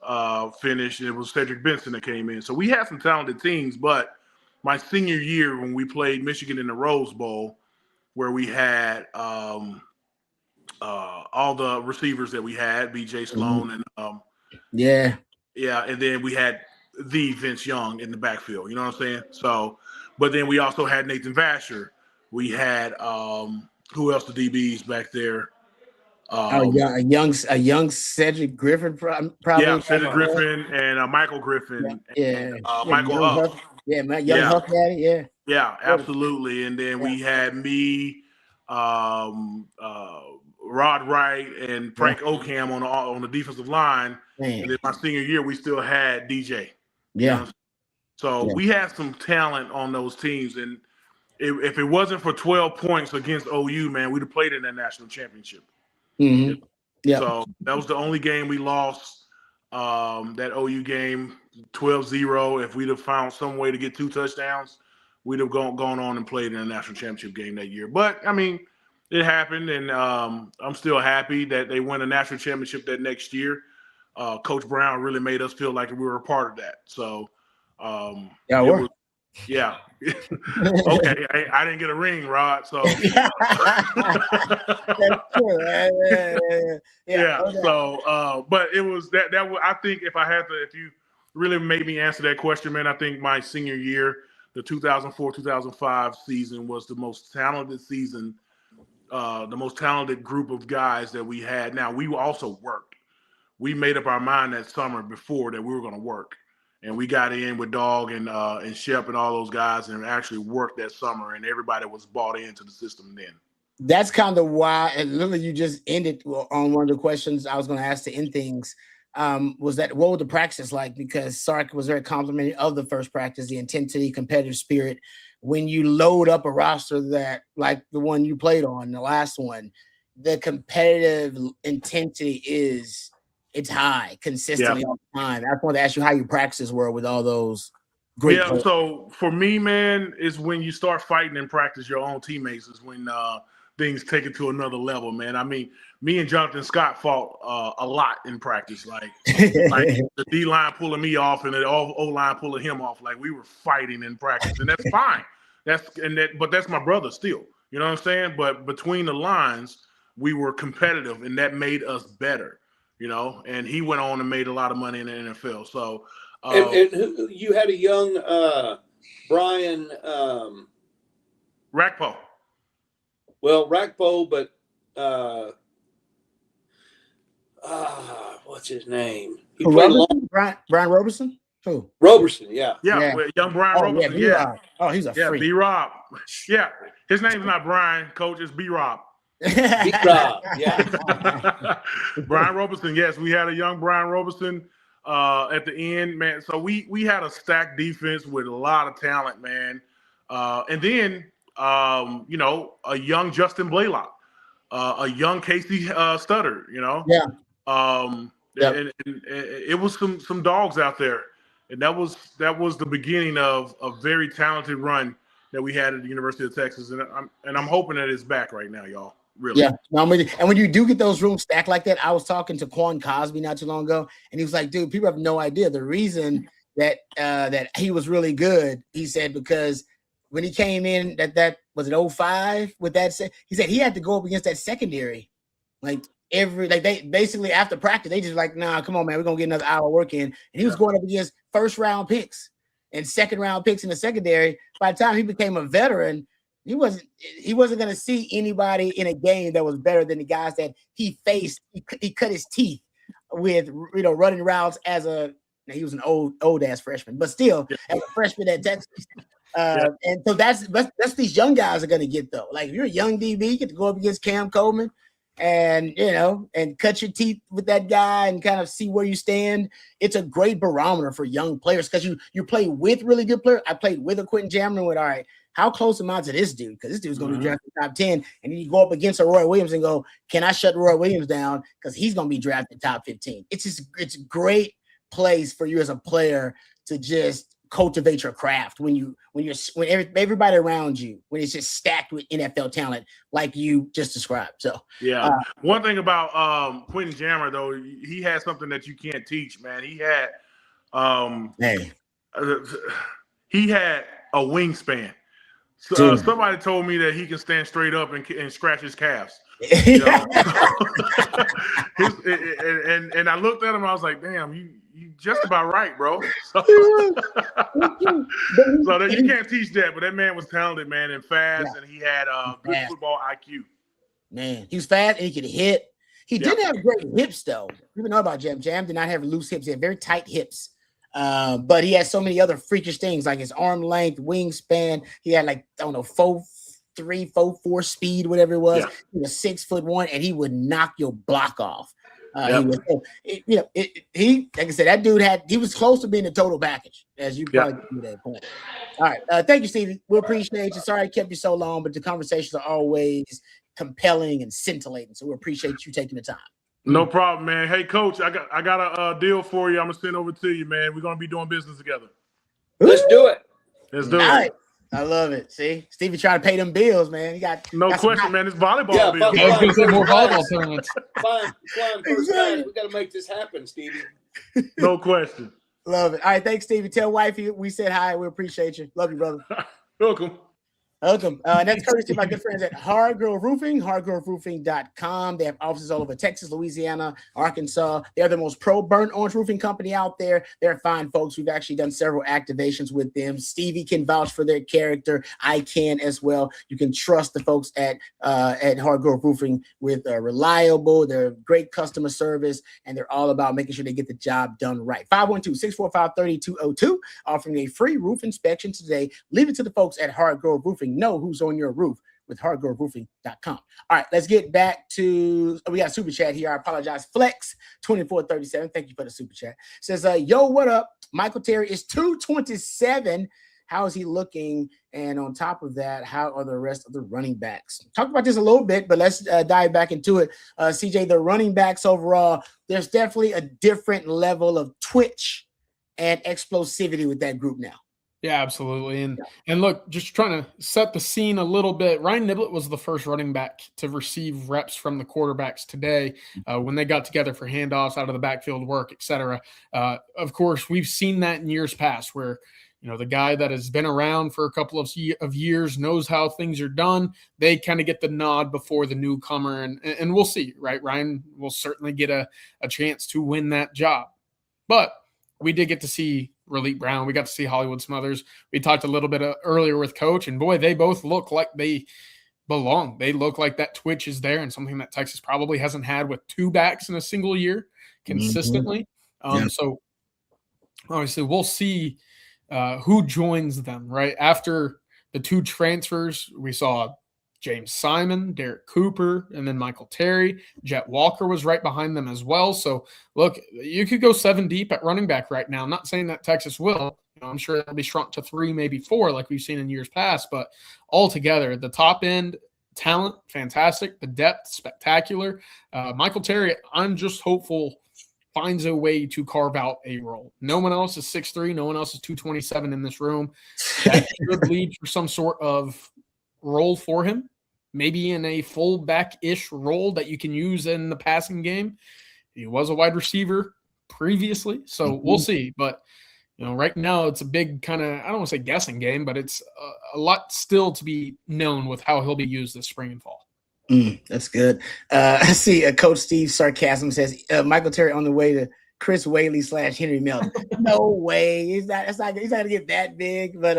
finished, it was Cedric Benson that came in. So we had some talented teams, but my senior year when we played Michigan in the Rose Bowl, where we had all the receivers that we had, B.J. Sloan and and then we had the Vince Young in the backfield. You know what I'm saying? So, but then we also had Nathan Vasher. We had who else? The DBs back there. A young Cedric Griffin, probably. Yeah, Cedric Griffin and Michael Griffin. And Michael Huff. Huff Daddy. Yeah, absolutely. And then we had me, Rod Wright, and Frank Ocam on the defensive line. Man. And then my senior year, we still had DJ. Yeah. So we had some talent on those teams. And if it wasn't for 12 points against OU, man, we'd have played in that national championship. Mm-hmm. Yeah. So that was the only game we lost, that OU game, 12-0. If we'd have found some way to get 2 touchdowns, we'd have gone on and played in a national championship game that year. But, I mean, it happened, and I'm still happy that they won a national championship that next year. Coach Brown really made us feel like we were a part of that. So, yeah. Okay, I didn't get a ring, Rod. So So, but it was that. I think if you really made me answer that question, man, I think my senior year, the 2004-2005 season, was the most talented season, the most talented group of guys that we had. Now, we also worked. We made up our mind that summer before that we were going to work. And we got in with Dog and Shep and all those guys and actually worked that summer, and everybody was bought into the system then. That's kind of why, and literally you just ended on one of the questions I was going to ask to end things, was that what was the practice like? Because Sark was very complimentary of the first practice, the intensity, competitive spirit. When you load up a roster that, like the one you played on, the last one, the competitive intensity it's high consistently all the time. I want to ask you how your practices were with all those great players. So for me, man, is when you start fighting in practice your own teammates is when things take it to another level, man. I mean, me and Jonathan Scott fought a lot in practice, like the D-line pulling me off and the O-line pulling him off. Like, we were fighting in practice, and that's fine. But that's my brother still. You know what I'm saying? But between the lines, we were competitive, and that made us better. And he went on and made a lot of money in the NFL. So, and you had a young Brian Rackpo. Well, Rackpo, but what's his name? He played Brian Roberson. Who? Roberson, yeah, young Brian Roberson. Yeah. Oh, he's a freak. B-Rob. Yeah, his name's not Brian, Coach. It's B-Rob. B-Rob, yeah. Brian Roberson, yes, we had a young Brian Roberson. at the end, man. So we had a stacked defense with a lot of talent, man. And then a young Justin Blaylock, a young Casey Stutter, Yeah. And it was some dogs out there, and that was the beginning of a very talented run that we had at the University of Texas, and I'm hoping that it's back right now, y'all. Really. Yeah. And when you do get those rooms stacked like that, I was talking to Quan Cosby not too long ago, and he was like, dude, people have no idea the reason that he was really good. He said, because when he came in, that was it 05 with that, he said he had to go up against that secondary. Like they basically after practice, they just like, nah, come on, man, we're gonna get another hour work in. And he was going up against first round picks and second round picks in the secondary. By the time he became a veteran, he wasn't going to see anybody in a game that was better than the guys that he faced. He cut his teeth with, running routes he was an old ass freshman, but still as a freshman at Texas. And so that's these young guys are going to get though. Like if you're a young DB, you get to go up against Cam Coleman and cut your teeth with that guy and kind of see where you stand. It's a great barometer for young players because you play with really good players. I played with a Quentin Jammer with, all right, how close am I to this dude? Because this dude's going to be drafted top 10. And then you go up against a Roy Williams and go, can I shut Roy Williams down? Because he's going to be drafted top 15. It's a great place for you as a player to just cultivate your craft when everybody around you, when it's just stacked with NFL talent like you just described. So one thing about Quentin Jammer though, he had something that you can't teach, man. He had he had a wingspan. So, somebody told me that he can stand straight up and scratch his calves. And I looked at him and I was like, damn, you just about right, bro. So that you can't teach that, but that man was talented, man, and fast, and he had good football IQ. Man, he was fast and he could hit. He didn't have great hips, though. People know about Jam. Jam did not have loose hips. He had very tight hips. But he had so many other freakish things like his arm length, wingspan. He had 4.3, 4.4 speed, whatever it was. He was 6'1", and he would knock your block off. Like I said, that dude he was close to being a total package, as you probably do that point. All right, thank you, Stevie. We appreciate you. Sorry I kept you so long, but the conversations are always compelling and scintillating, so we appreciate you taking the time. No problem, man. Hey, Coach, I got a deal for you. I'm gonna send over to you, man. We're gonna be doing business together. Let's do it. Let's do it. I love it. See, Stevie trying to pay them bills, man. He got question, man. It's volleyball bills. I was gonna say more volleyball tournaments. Flying first class. We got to make this happen, Stevie. No question. Love it. All right, thanks, Stevie. Tell wifey we said hi. We appreciate you. Love you, brother. Welcome. That's courtesy of my good friends at Hard Grove Roofing, hardgroveroofing.com. They have offices all over Texas, Louisiana, Arkansas. They're the most pro burnt orange roofing company out there. They're fine folks. We've actually done several activations with them. Stevie can vouch for their character. I can as well. You can trust the folks at Hard Grove Roofing with reliable, they're great customer service, and they're all about making sure they get the job done right. 512-645-3202, offering a free roof inspection today. Leave it to the folks at Hard Grove Roofing. Know who's on your roof with hardgroveroofing.com. All right, let's get back to we got a super chat here. I apologize. Flex 2437. Thank you for the super chat. Says, yo, what up? Michael Terry is 227. How is he looking? And on top of that, how are the rest of the running backs? Talked about this a little bit, but let's dive back into it. CJ, the running backs overall, there's definitely a different level of twitch and explosivity with that group now. Yeah, absolutely. And look, just trying to set the scene a little bit. Ryan Niblett was the first running back to receive reps from the quarterbacks today when they got together for handoffs, out of the backfield work, etc. Of course, we've seen that in years past where, the guy that has been around for a couple of years knows how things are done. They kind of get the nod before the newcomer, and we'll see, right? Ryan will certainly get a chance to win that job. But we did get to see Raleigh Brown. We got to see Hollywood Smothers. We talked a little bit earlier with Coach, and boy, they both look like they belong. They look like that twitch is there, and something that Texas probably hasn't had with two backs in a single year consistently. So obviously we'll see who joins them, right? After the two transfers, we saw James Simon, Derek Cooper, and then Michael Terry. Jet Walker was right behind them as well. So, look, you could go 7 deep at running back right now. I'm not saying that Texas will. I'm sure they'll be shrunk to 3, maybe 4, like we've seen in years past. But altogether, the top end talent, fantastic. The depth, spectacular. Michael Terry, I'm just hopeful finds a way to carve out a role. No one else is 6'3", no one else is 227 in this room. That should lead for some sort of role for him, maybe in a fullback-ish role that you can use in the passing game. He was a wide receiver previously, so we'll see. But right now it's a big kind of, I don't want to say guessing game, but it's a lot still to be known with how he'll be used this spring and fall. That's good. I see Coach Steve Sarkisian says Michael Terry on the way to Chris Whaley / Henry Melton. No way. He's not going to get that big. But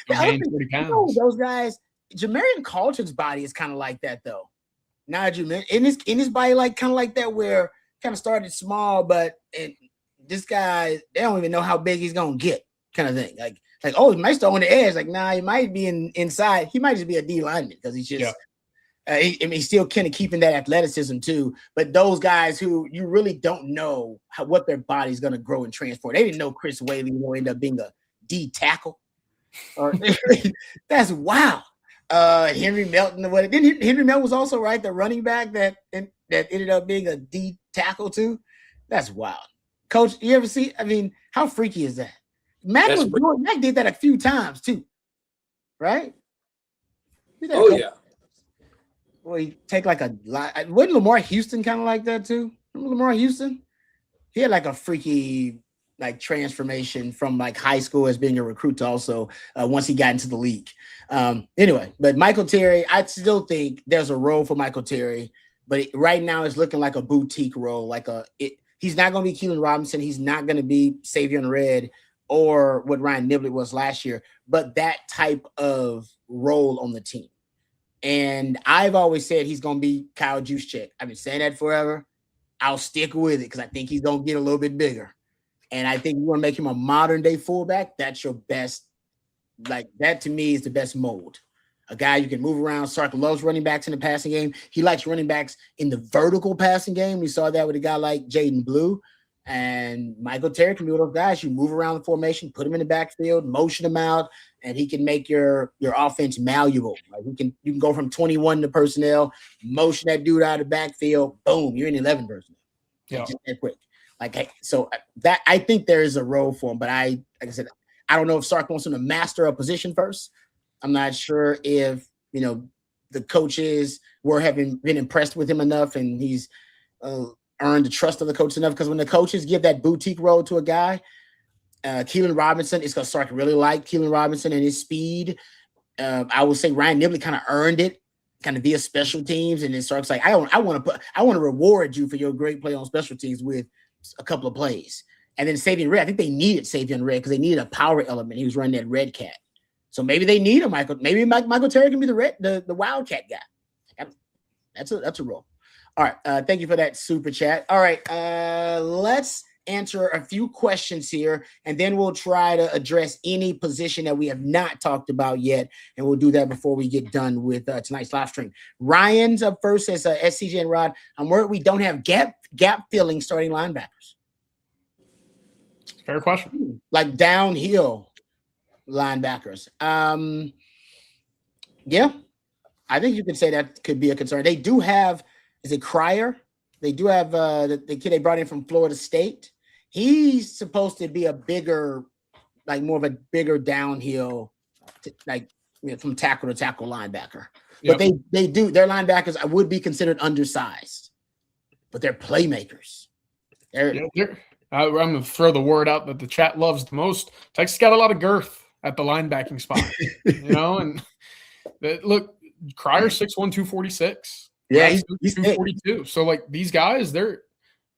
those guys, Jamarian Carlton's body is kind of like that though. Now that you mention in his body, like kind of like that, where kind of started small, but this guy, they don't even know how big he's gonna get, kind of thing. Like oh, he might start on the edge. Like, nah, he might be inside. He might just be a D lineman because he's just. He's still kind of keeping that athleticism too. But those guys who you really don't know what their body's going to grow and transform. They didn't know Chris Whaley will end up being a D tackle. That's wild. Henry Melton. Henry Melton was also the running back that ended up being a D tackle too. That's wild. Coach, you ever see? I mean, how freaky is that? Mac did that a few times too, right? Oh yeah. Well, he take wasn't Lamar Houston kind of like that too? Remember Lamar Houston? He had a freaky transformation from high school as being a recruit to also once he got into the league. Anyway, but Michael Terry, I still think there's a role for Michael Terry, but right now it's looking like a boutique role. He's not going to be Keelan Robinson. He's not going to be Savion Red or what Ryan Niblett was last year, but that type of role on the team. And I've always said he's going to be Kyle Juszczyk. I've been saying that forever. I'll stick with it because I think he's going to get a little bit bigger. And I think you want to make him a modern day fullback. That's your best. That to me is the best mold. A guy you can move around. Sark loves running backs in the passing game. He likes running backs in the vertical passing game. We saw that with a guy like Jaden Blue. And Michael Terry can be one of those guys. You move around the formation, put him in the backfield, motion him out, and he can make your offense malleable. You can go from 21 to personnel, motion that dude out of the backfield, boom, you're in 11 personnel. Yeah, just that quick. So that I think there is a role for him, but like I said, I don't know if Sark wants him to master a position first. I'm not sure if the coaches haven't been impressed with him enough, and he's earned the trust of the coach enough, because when the coaches give that boutique role to a guy, Keelan Robinson, it's because Sark really liked Keelan Robinson and his speed. I would say Ryan Niblett kind of earned it, kind of via special teams, and then Sark's like, I want to reward you for your great play on special teams with a couple of plays. And then Savion Red, I think they needed Savion Red because they needed a power element. He was running that red cat, so maybe they need a Michael. Maybe Michael Terry can be the wildcat guy. That's a role. All right. Thank you for that super chat. All right. Let's answer a few questions here, and then we'll try to address any position that we have not talked about yet. And we'll do that before we get done with tonight's live stream. Ryan's up first, says SCJ and Rod, I'm worried we don't have gap filling starting linebackers. Fair question. Downhill linebackers. Yeah, I think you could say that could be a concern. They do have, is it Cryer? They do have the kid they brought in from Florida State. He's supposed to be a bigger, more of a bigger downhill, from tackle to tackle linebacker. Yep. But they do, their linebackers would be considered undersized, but they're playmakers. I'm going to throw the word out that the chat loves the most. Texas got a lot of girth at the linebacking spot, and look, Cryer 6'1", 246. Yeah, he's 242. So these guys, they're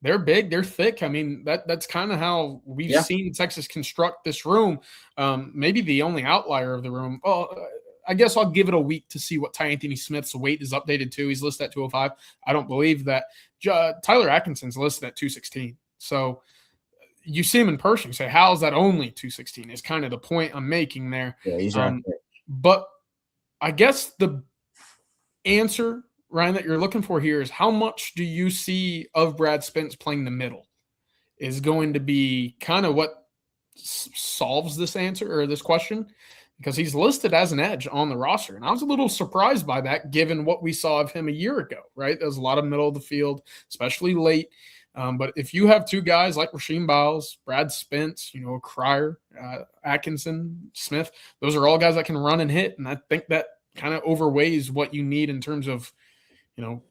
big, they're thick. I mean, that's kind of how we've seen Texas construct this room. Maybe the only outlier of the room. Well, I guess I'll give it a week to see what Ty Anthony Smith's weight is updated to. He's listed at 205. I don't believe that. Tyler Atkinson's listed at 216. So you see him in person, you say, how is that only 216? Is kind of the point I'm making there. Yeah, he's right. But I guess the answer, Ryan, that you're looking for here is how much do you see of Brad Spence playing the middle is going to be kind of what solves this answer or this question, because he's listed as an edge on the roster. And I was a little surprised by that, given what we saw of him a year ago, right? There's a lot of middle of the field, especially late. But if you have two guys like Rasheem Biles, Brad Spence, Cryer, Atkinson, Smith, those are all guys that can run and hit. And I think that kind of overweighs what you need in terms of,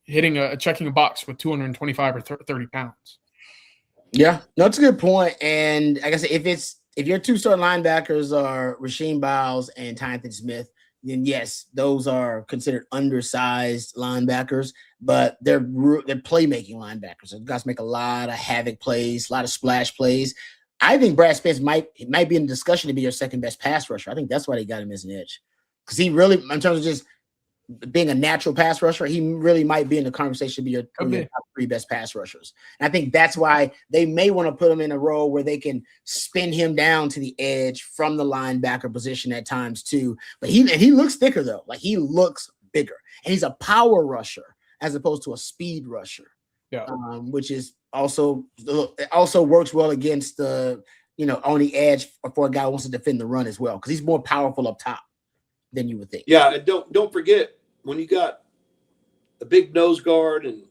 checking a box with 225 or 30 pounds. Yeah, no, that's a good point. And like I said, if your two starting linebackers are Rasheem Biles and Tyson Smith, then yes, those are considered undersized linebackers, but they're playmaking linebackers. So guys make a lot of havoc plays, a lot of splash plays. I think Brad Spence might be in the discussion to be your second best pass rusher. I think that's why they got him as an edge, because he really, in terms of just being a natural pass rusher, he really might be in the conversation to be your top three best pass rushers. And I think that's why they may want to put him in a role where they can spin him down to the edge from the linebacker position at times too. But he looks thicker though. Like, he looks bigger, and he's a power rusher as opposed to a speed rusher. Yeah. Which is also works well against the, on the edge for a guy who wants to defend the run as well, because he's more powerful up top than you would think. Yeah, and don't forget, when you got a big nose guard and,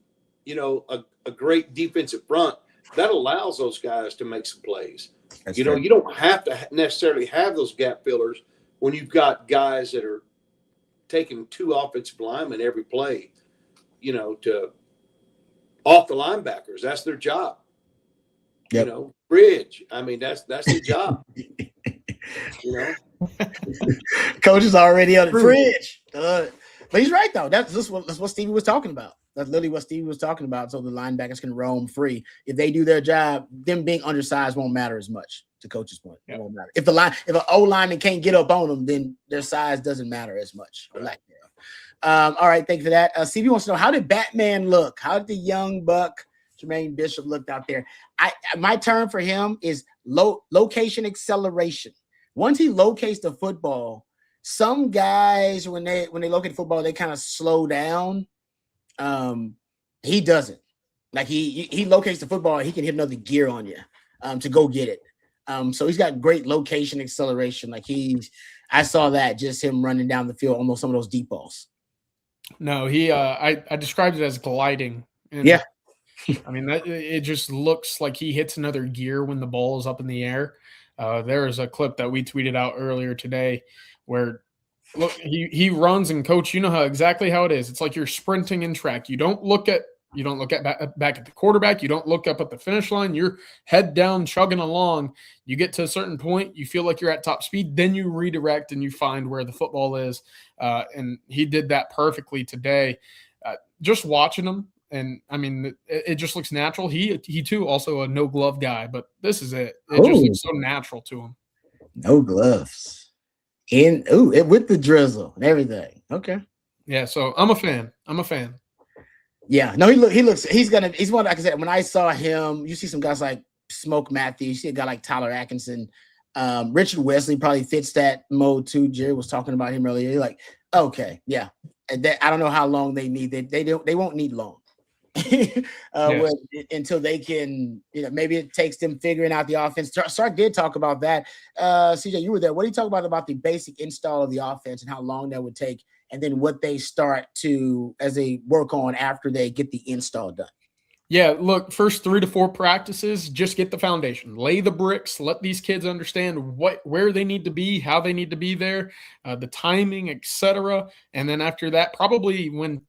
a great defensive front, that allows those guys to make some plays. You don't have to necessarily have those gap fillers when you've got guys that are taking two offensive linemen every play, to off the linebackers. That's their job. Yep. Bridge. I mean, that's their job. Coach is already on the fridge. But he's right, though. That's what Stevie was talking about. That's literally what Stevie was talking about. So the linebackers can roam free. If they do their job, them being undersized won't matter as much, to Coach's point. It won't matter. If an O-lineman can't get up on them, then their size doesn't matter as much. Right. All right, thank you for that. Stevie wants to know, how did Batman look? How did the young buck Jermaine Bishop looked out there? My term for him is location acceleration. Once he locates the football, some guys, when they locate football, they kind of slow down. He doesn't. Like, he locates the football, he can hit another gear on you to go get it. So he's got great location acceleration. Like, I saw that, just him running down the field, almost some of those deep balls. No, I described it as gliding. And yeah. I mean, it just looks like he hits another gear when the ball is up in the air. There is a clip that we tweeted out earlier today where, look, he runs, and Coach, you know exactly how it is. It's like you're sprinting in track. You don't look back at the quarterback. You don't look up at the finish line. You're head down, chugging along. You get to a certain point, you feel like you're at top speed. Then you redirect and you find where the football is. And he did that perfectly today. Just watching him, and I mean, it just looks natural. He too, also a no glove guy, but this is it. It just looks so natural to him. No gloves. With the drizzle and everything. Okay. Yeah, so I'm a fan. Yeah, no, he's one, like I said, when I saw him, you see some guys like Smoke Matthews, you see a guy like Tyler Atkinson, Richard Wesley probably fits that mode too. Jerry was talking about him earlier. You're like, okay, yeah. And I don't know how long they need. They won't need long. Until they can, maybe it takes them figuring out the offense. Sark did talk about that. CJ, you were there. What do you talk about the basic install of the offense and how long that would take, and then what they start to, as they work on after they get the install done? Yeah, look, first 3 to 4 practices, just get the foundation, lay the bricks, let these kids understand where they need to be, how they need to be there, the timing, etc. And then after that, probably when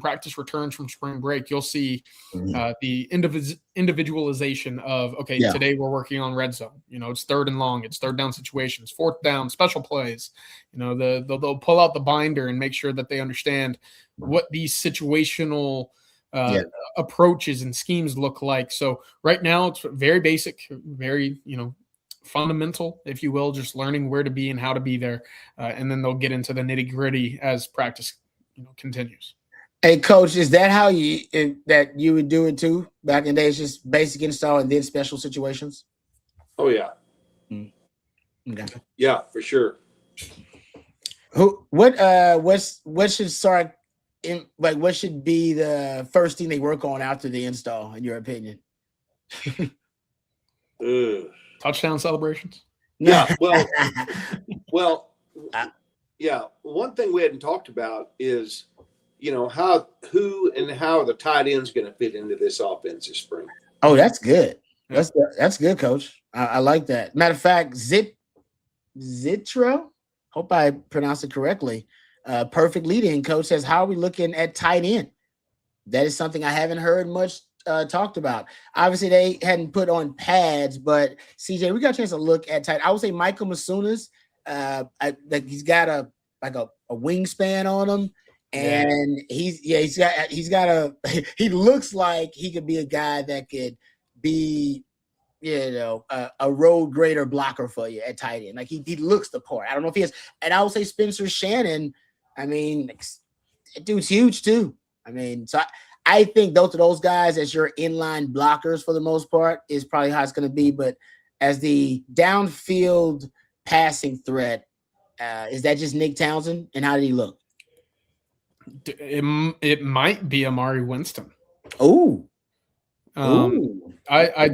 practice returns from spring break, you'll see the individualization of, today we're working on red zone. It's third and long, it's third down situations, fourth down, special plays. They'll pull out the binder and make sure that they understand what these situational approaches and schemes look like. So right now it's very basic, very, fundamental, if you will, just learning where to be and how to be there. And then they'll get into the nitty gritty as practice, continues. Hey, Coach, is that how you would do it too? Back in the days, just basic install and then special situations? Oh, yeah. Okay. Yeah, for sure. What should Sark what should be the first thing they work on after the install, in your opinion? Touchdown celebrations. Yeah, well, yeah. One thing we hadn't talked about is, who and how the tight end's going to fit into this offense this spring. Oh, that's good. That's good, Coach. I like that. Matter of fact, Zitro, hope I pronounced it correctly. Perfect lead-in coach says, how are we looking at tight end? That is something I haven't heard much talked about. Obviously, they hadn't put on pads, but CJ, we got a chance to look at tight. I would say Michael Masunas, he's got a wingspan on him, and he looks like he could be a guy that could be, a road grader blocker for you at tight end. Like he looks the part. I don't know if he is. And I would say Spencer Shannon. I mean, that dude's huge too. I mean, so I think both of those guys as your inline blockers for the most part is probably how it's going to be. But as the downfield passing threat, is that just Nick Townsend? And how did he look? It might be Amari Winston. Oh, I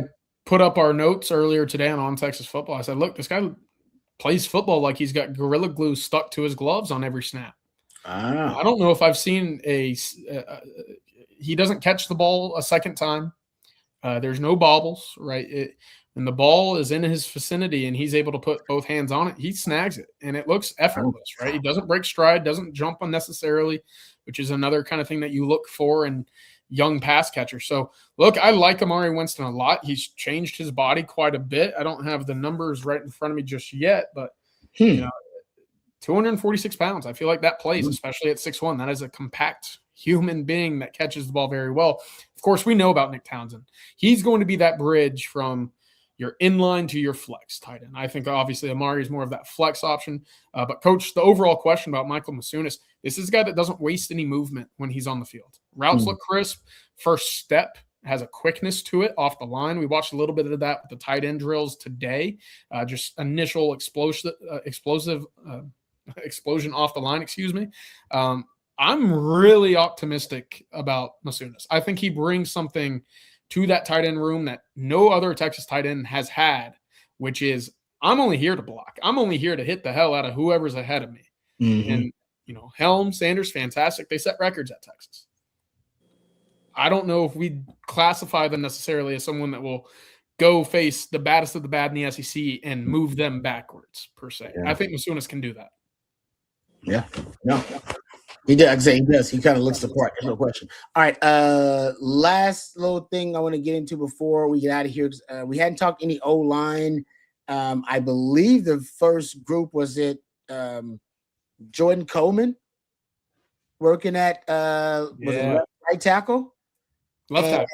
put up our notes earlier today on Texas Football. I said, look, this guy plays football like he's got Gorilla Glue stuck to his gloves on every snap. I don't know if I've seen he doesn't catch the ball a second time. There's no bobbles, right? And the ball is in his vicinity and he's able to put both hands on it. He snags it and it looks effortless, right? He doesn't break stride, doesn't jump unnecessarily, which is another kind of thing that you look for in young pass catchers. So look, I like Amari Winston a lot. He's changed his body quite a bit. I don't have the numbers right in front of me just yet, but 246 pounds. I feel like that plays, especially at 6'1". That is a compact human being that catches the ball very well. Of course, we know about Nick Townsend. He's going to be that bridge from your inline to your flex tight end. I think obviously Amari is more of that flex option. But Coach, the overall question about Michael Masunas, this is a guy that doesn't waste any movement when he's on the field. Routes look crisp. First step has a quickness to it off the line. We watched a little bit of that with the tight end drills today. Just initial explosion off the line, excuse me. I'm really optimistic about Masunas. I think he brings something to that tight end room that no other Texas tight end has had, which is, I'm only here to block. I'm only here to hit the hell out of whoever's ahead of me. And, Helm, Sanders, fantastic. They set records at Texas. I don't know if we classify them necessarily as someone that will go face the baddest of the bad in the SEC and move them backwards, per se. I think Masunas can do that. Yeah. No. He does. He does. He kind of looks the part. There's no question. All right. Last little thing I want to get into before we get out of here. We hadn't talked any O-line. I believe the first group was Jordan Coleman working at right tackle? Left tackle.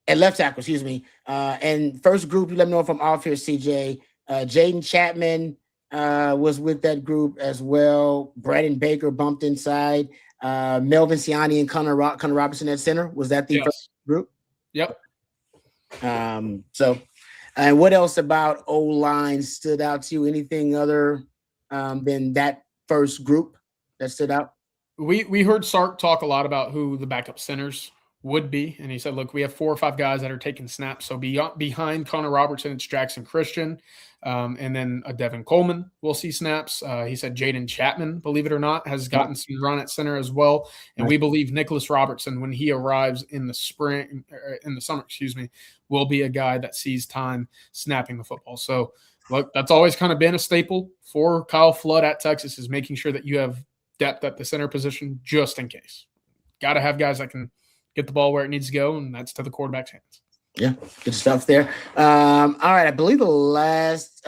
At left tackle, excuse me. And first group, you let me know if I'm off here, CJ. Jaden Chapman was with that group as well. Brandon Baker bumped inside. Melvin Siani and Connor Robertson at center. Was that the first group? Yep. So, and what else about O-line stood out to you? Anything other than that first group that stood out? We heard Sark talk a lot about who the backup centers would be, and he said, look, we have 4 or 5 guys that are taking snaps. So behind Connor Robertson, it's Jackson Christian, and then Devin Coleman will see snaps. He said Jaden Chapman, believe it or not, has gotten some run at center as well. And we believe Nicholas Robertson, when he arrives in the summer, will be a guy that sees time snapping the football. So look, that's always kind of been a staple for Kyle Flood at Texas, is making sure that you have depth at the center position just in case. Got to have guys that can get the ball where it needs to go, and that's to the quarterback's hands. Yeah, good stuff there. All right, I believe the last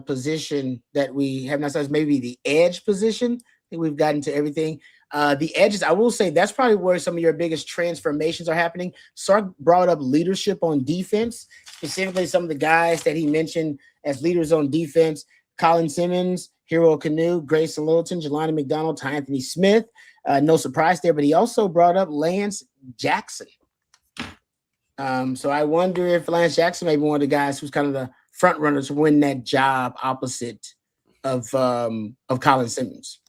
position that we have not said is maybe the edge position. I think we've gotten to everything. The edges, I will say that's probably where some of your biggest transformations are happening. Sark brought up leadership on defense, specifically some of the guys that he mentioned as leaders on defense: Colin Simmons, Hero Canoe, Grayson Littleton, Jelani McDonald, Ty Anthony Smith. No surprise there, but he also brought up Lance Jackson. So I wonder if Lance Jackson may be one of the guys who's kind of the front runner to win that job opposite of Colin Simmons.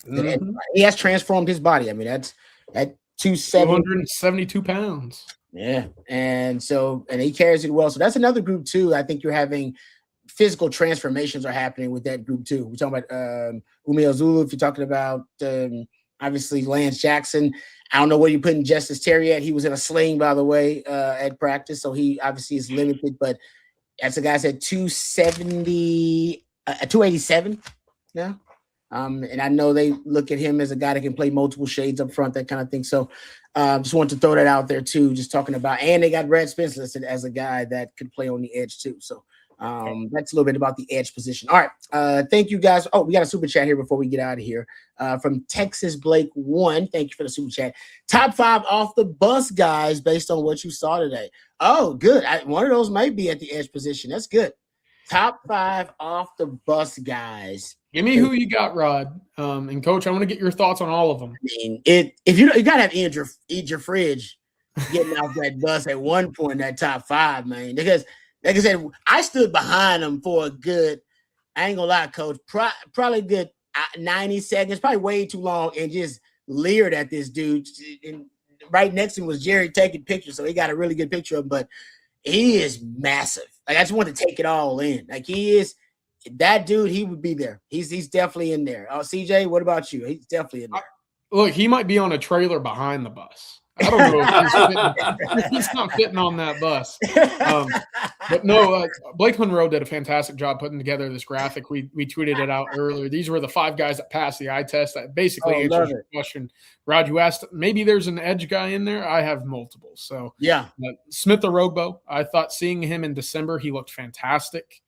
And he has transformed his body. I mean, that's at 272 pounds. Yeah, and he carries it well. So that's another group too. I think you're having physical transformations are happening with that group too. We're talking about Umeal Zulu. If you're talking about obviously Lance Jackson, I don't know where you putting Justice Terry at. He was in a sling, by the way, at practice, so he obviously is limited. But that's the guy's at 270, 287 now. And I know they look at him as a guy that can play multiple shades up front, that kind of thing. So just wanted to throw that out there too, just talking about, and they got Brad Spence listed as a guy that could play on the edge too. So that's a little bit about the edge position. All right. Thank you guys. Oh, we got a super chat here before we get out of here from Texas Blake 1. Thank you for the super chat. Top 5 off the bus guys based on what you saw today. Oh, good. One of those might be at the edge position. That's good. Top 5 off the bus guys. Give me who you got, Rod. And Coach, I want to get your thoughts on all of them. I mean, if you got to have eat your fridge getting off that bus at one point in that top 5, man. Because, like I said, I stood behind them for a good, I ain't going to lie, Coach, probably a good 90 seconds, probably way too long, and just leered at this dude. And right next to him was Jerry taking pictures, so he got a really good picture of him. But he is massive. Like, I just want to take it all in. Like, he is – that dude, he would be there. He's definitely in there. Oh, CJ, what about you? He's definitely in there. Look, he might be on a trailer behind the bus. I don't know if he's not fitting on that bus. But no, Blake Monroe did a fantastic job putting together this graphic. We tweeted it out earlier. These were the 5 guys that passed the eye test. That basically answers your question. Rod, you asked, maybe there's an edge guy in there. I have multiple. So yeah, Smith Orogbo, I thought seeing him in December, he looked fantastic.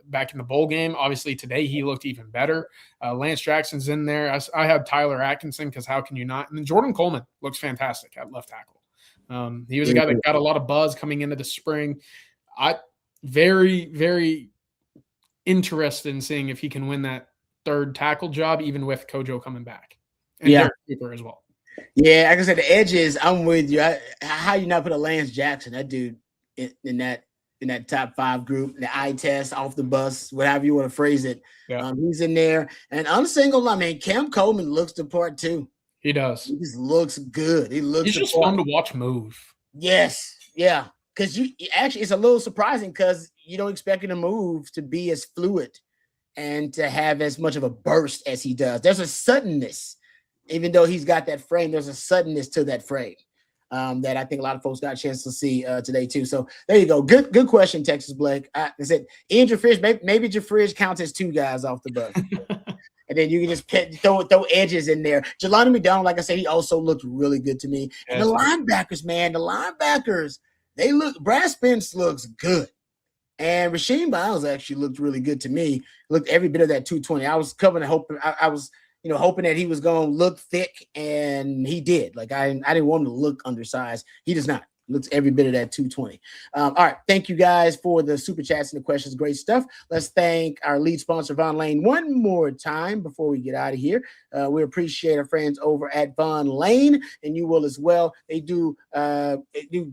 Back in the bowl game. Obviously, today he looked even better. Lance Jackson's in there. I have Tyler Atkinson because how can you not? And then Jordan Coleman looks fantastic at left tackle. He was a guy that got a lot of buzz coming into the spring. Very, very interested in seeing if he can win that third tackle job, even with Kojo coming back. And Derek Cooper as well. Yeah, like I said, the edges, I'm with you. How you not put a Lance Jackson, that dude, in that top 5 group, the eye test, off the bus, whatever you want to phrase it. Yeah. He's in there. And I'm single line, man, Cam Coleman looks the part too. He does. He just looks good. He's just fun to watch move. Yes. Yeah. Because it's a little surprising because you don't expect him to move to be as fluid and to have as much of a burst as he does. There's a suddenness, even though he's got that frame, there's a suddenness to that frame. That I think a lot of folks got a chance to see today too. So there you go. Good question, Texas Blake. I said, Ian Jafridge, maybe Jafridge counts as 2 guys off the bus. And then you can just throw edges in there. Jelani McDonald, like I said, he also looked really good to me. And the linebackers, man, they look – Brad Spence looks good. And Rasheem Miles actually looked really good to me. Looked every bit of that 220. I was covering and hoping – I was – hoping that he was going to look thick, and he did. Like, I didn't want him to look undersized. He does not. Looks every bit of that 220. All right. Thank you guys for the super chats and the questions. Great stuff. Let's thank our lead sponsor, Von Lane, one more time before we get out of here. We appreciate our friends over at Von Lane, and you will as well. They do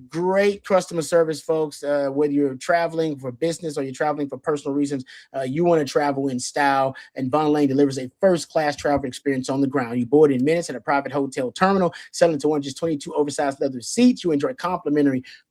great customer service, folks. Whether you're traveling for business or you're traveling for personal reasons, you want to travel in style, and Von Lane delivers a first-class travel experience on the ground. You board in minutes at a private hotel terminal, selling to one just 22 oversized leather seats. You enjoy complimentary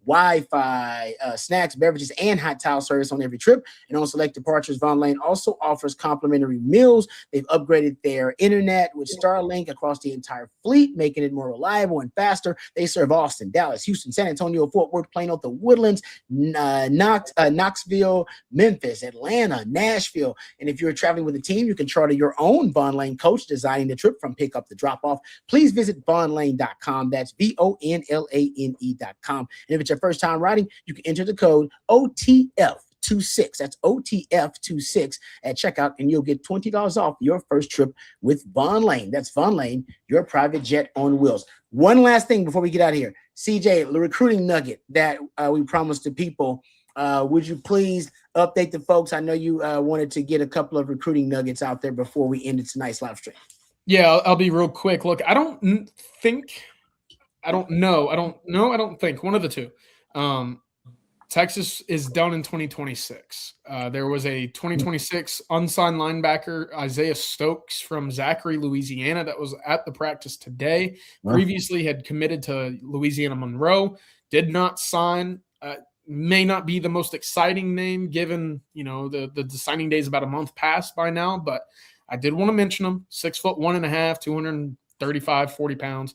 Wi-Fi, snacks, beverages, and hot towel service on every trip. And on select departures, Von Lane also offers complimentary meals. They've upgraded their internet with Starlink across the entire fleet, making it more reliable and faster. They serve Austin, Dallas, Houston, San Antonio, Fort Worth, Plano, the Woodlands, Knoxville, Memphis, Atlanta, Nashville. And if you're traveling with a team, you can charter your own Von Lane coach, designing the trip from pickup to drop off. Please visit vonlane.com. That's VONLANE.com. And if it's your first time riding, you can enter the code OTF26. That's OTF26 at checkout, and you'll get $20 off your first trip with Von Lane. That's Von Lane, your private jet on wheels. One last thing before we get out of here. CJ, the recruiting nugget that we promised the people, would you please update the folks? I know you wanted to get a couple of recruiting nuggets out there before we ended tonight's live stream. Yeah, I'll be real quick. Look, I don't think one of the two. Texas is done in 2026. There was a 2026 unsigned linebacker, Isaiah Stokes from Zachary, Louisiana, that was at the practice today. Previously had committed to Louisiana Monroe, did not sign. May not be the most exciting name given, the signing day is about a month past by now, but I did want to mention him. 6'1.5", 235, 40 pounds.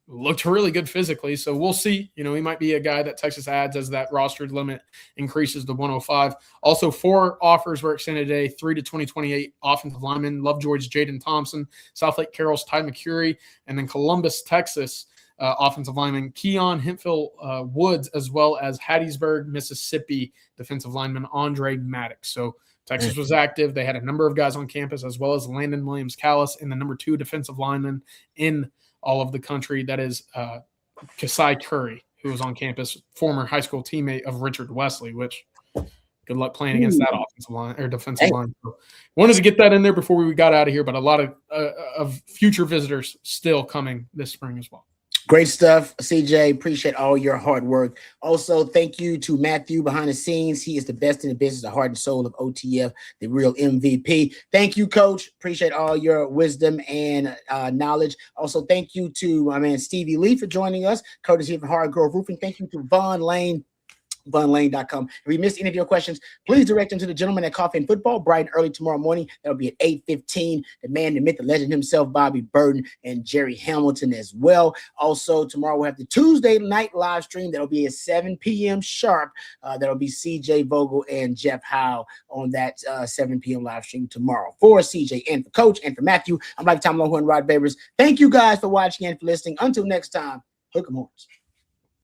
Looked really good physically. So we'll see. He might be a guy that Texas adds as that rostered limit increases to 105. Also, 4 offers were extended today, 3 to 2028 offensive linemen, Lovejoy's Jaden Thompson, Southlake Carroll's Ty McCurry, and then Columbus, Texas, offensive lineman Keon Hemphill Woods, as well as Hattiesburg, Mississippi defensive lineman Andre Maddox. So Texas was active. They had a number of guys on campus, as well as Landon Williams-Callis and the number 2 defensive lineman in all of the country. That is Kasai Curry, who was on campus, former high school teammate of Richard Wesley, which good luck playing against that offensive line or defensive line. So wanted to get that in there before we got out of here, but a lot of future visitors still coming this spring as well. Great stuff, CJ. Appreciate all your hard work. Also, thank you to Matthew behind the scenes. He is the best in the business, the heart and soul of OTF, the real MVP. Thank you, Coach. Appreciate all your wisdom and knowledge. Also, thank you to my man Stevie Lee for joining us, courtesy of Hard Grove Roofing. Thank you to Von Lane. VonLane.com. If we missed any of your questions, please direct them to the gentleman at Coffee and Football bright and early tomorrow morning. That'll be at 8:15. The man, the myth, the legend himself, Bobby Burton, and Jerry Hamilton as well. Also, tomorrow we'll have the Tuesday night live stream. That'll be at 7 p.m. sharp. That'll be CJ Vogel and Jeff Howe on that 7 p.m. live stream tomorrow. For CJ and for Coach and for Matthew, I'm Lifetime Longhorn Rod Babers. Thank you guys for watching and for listening. Until next time, hook 'em horns.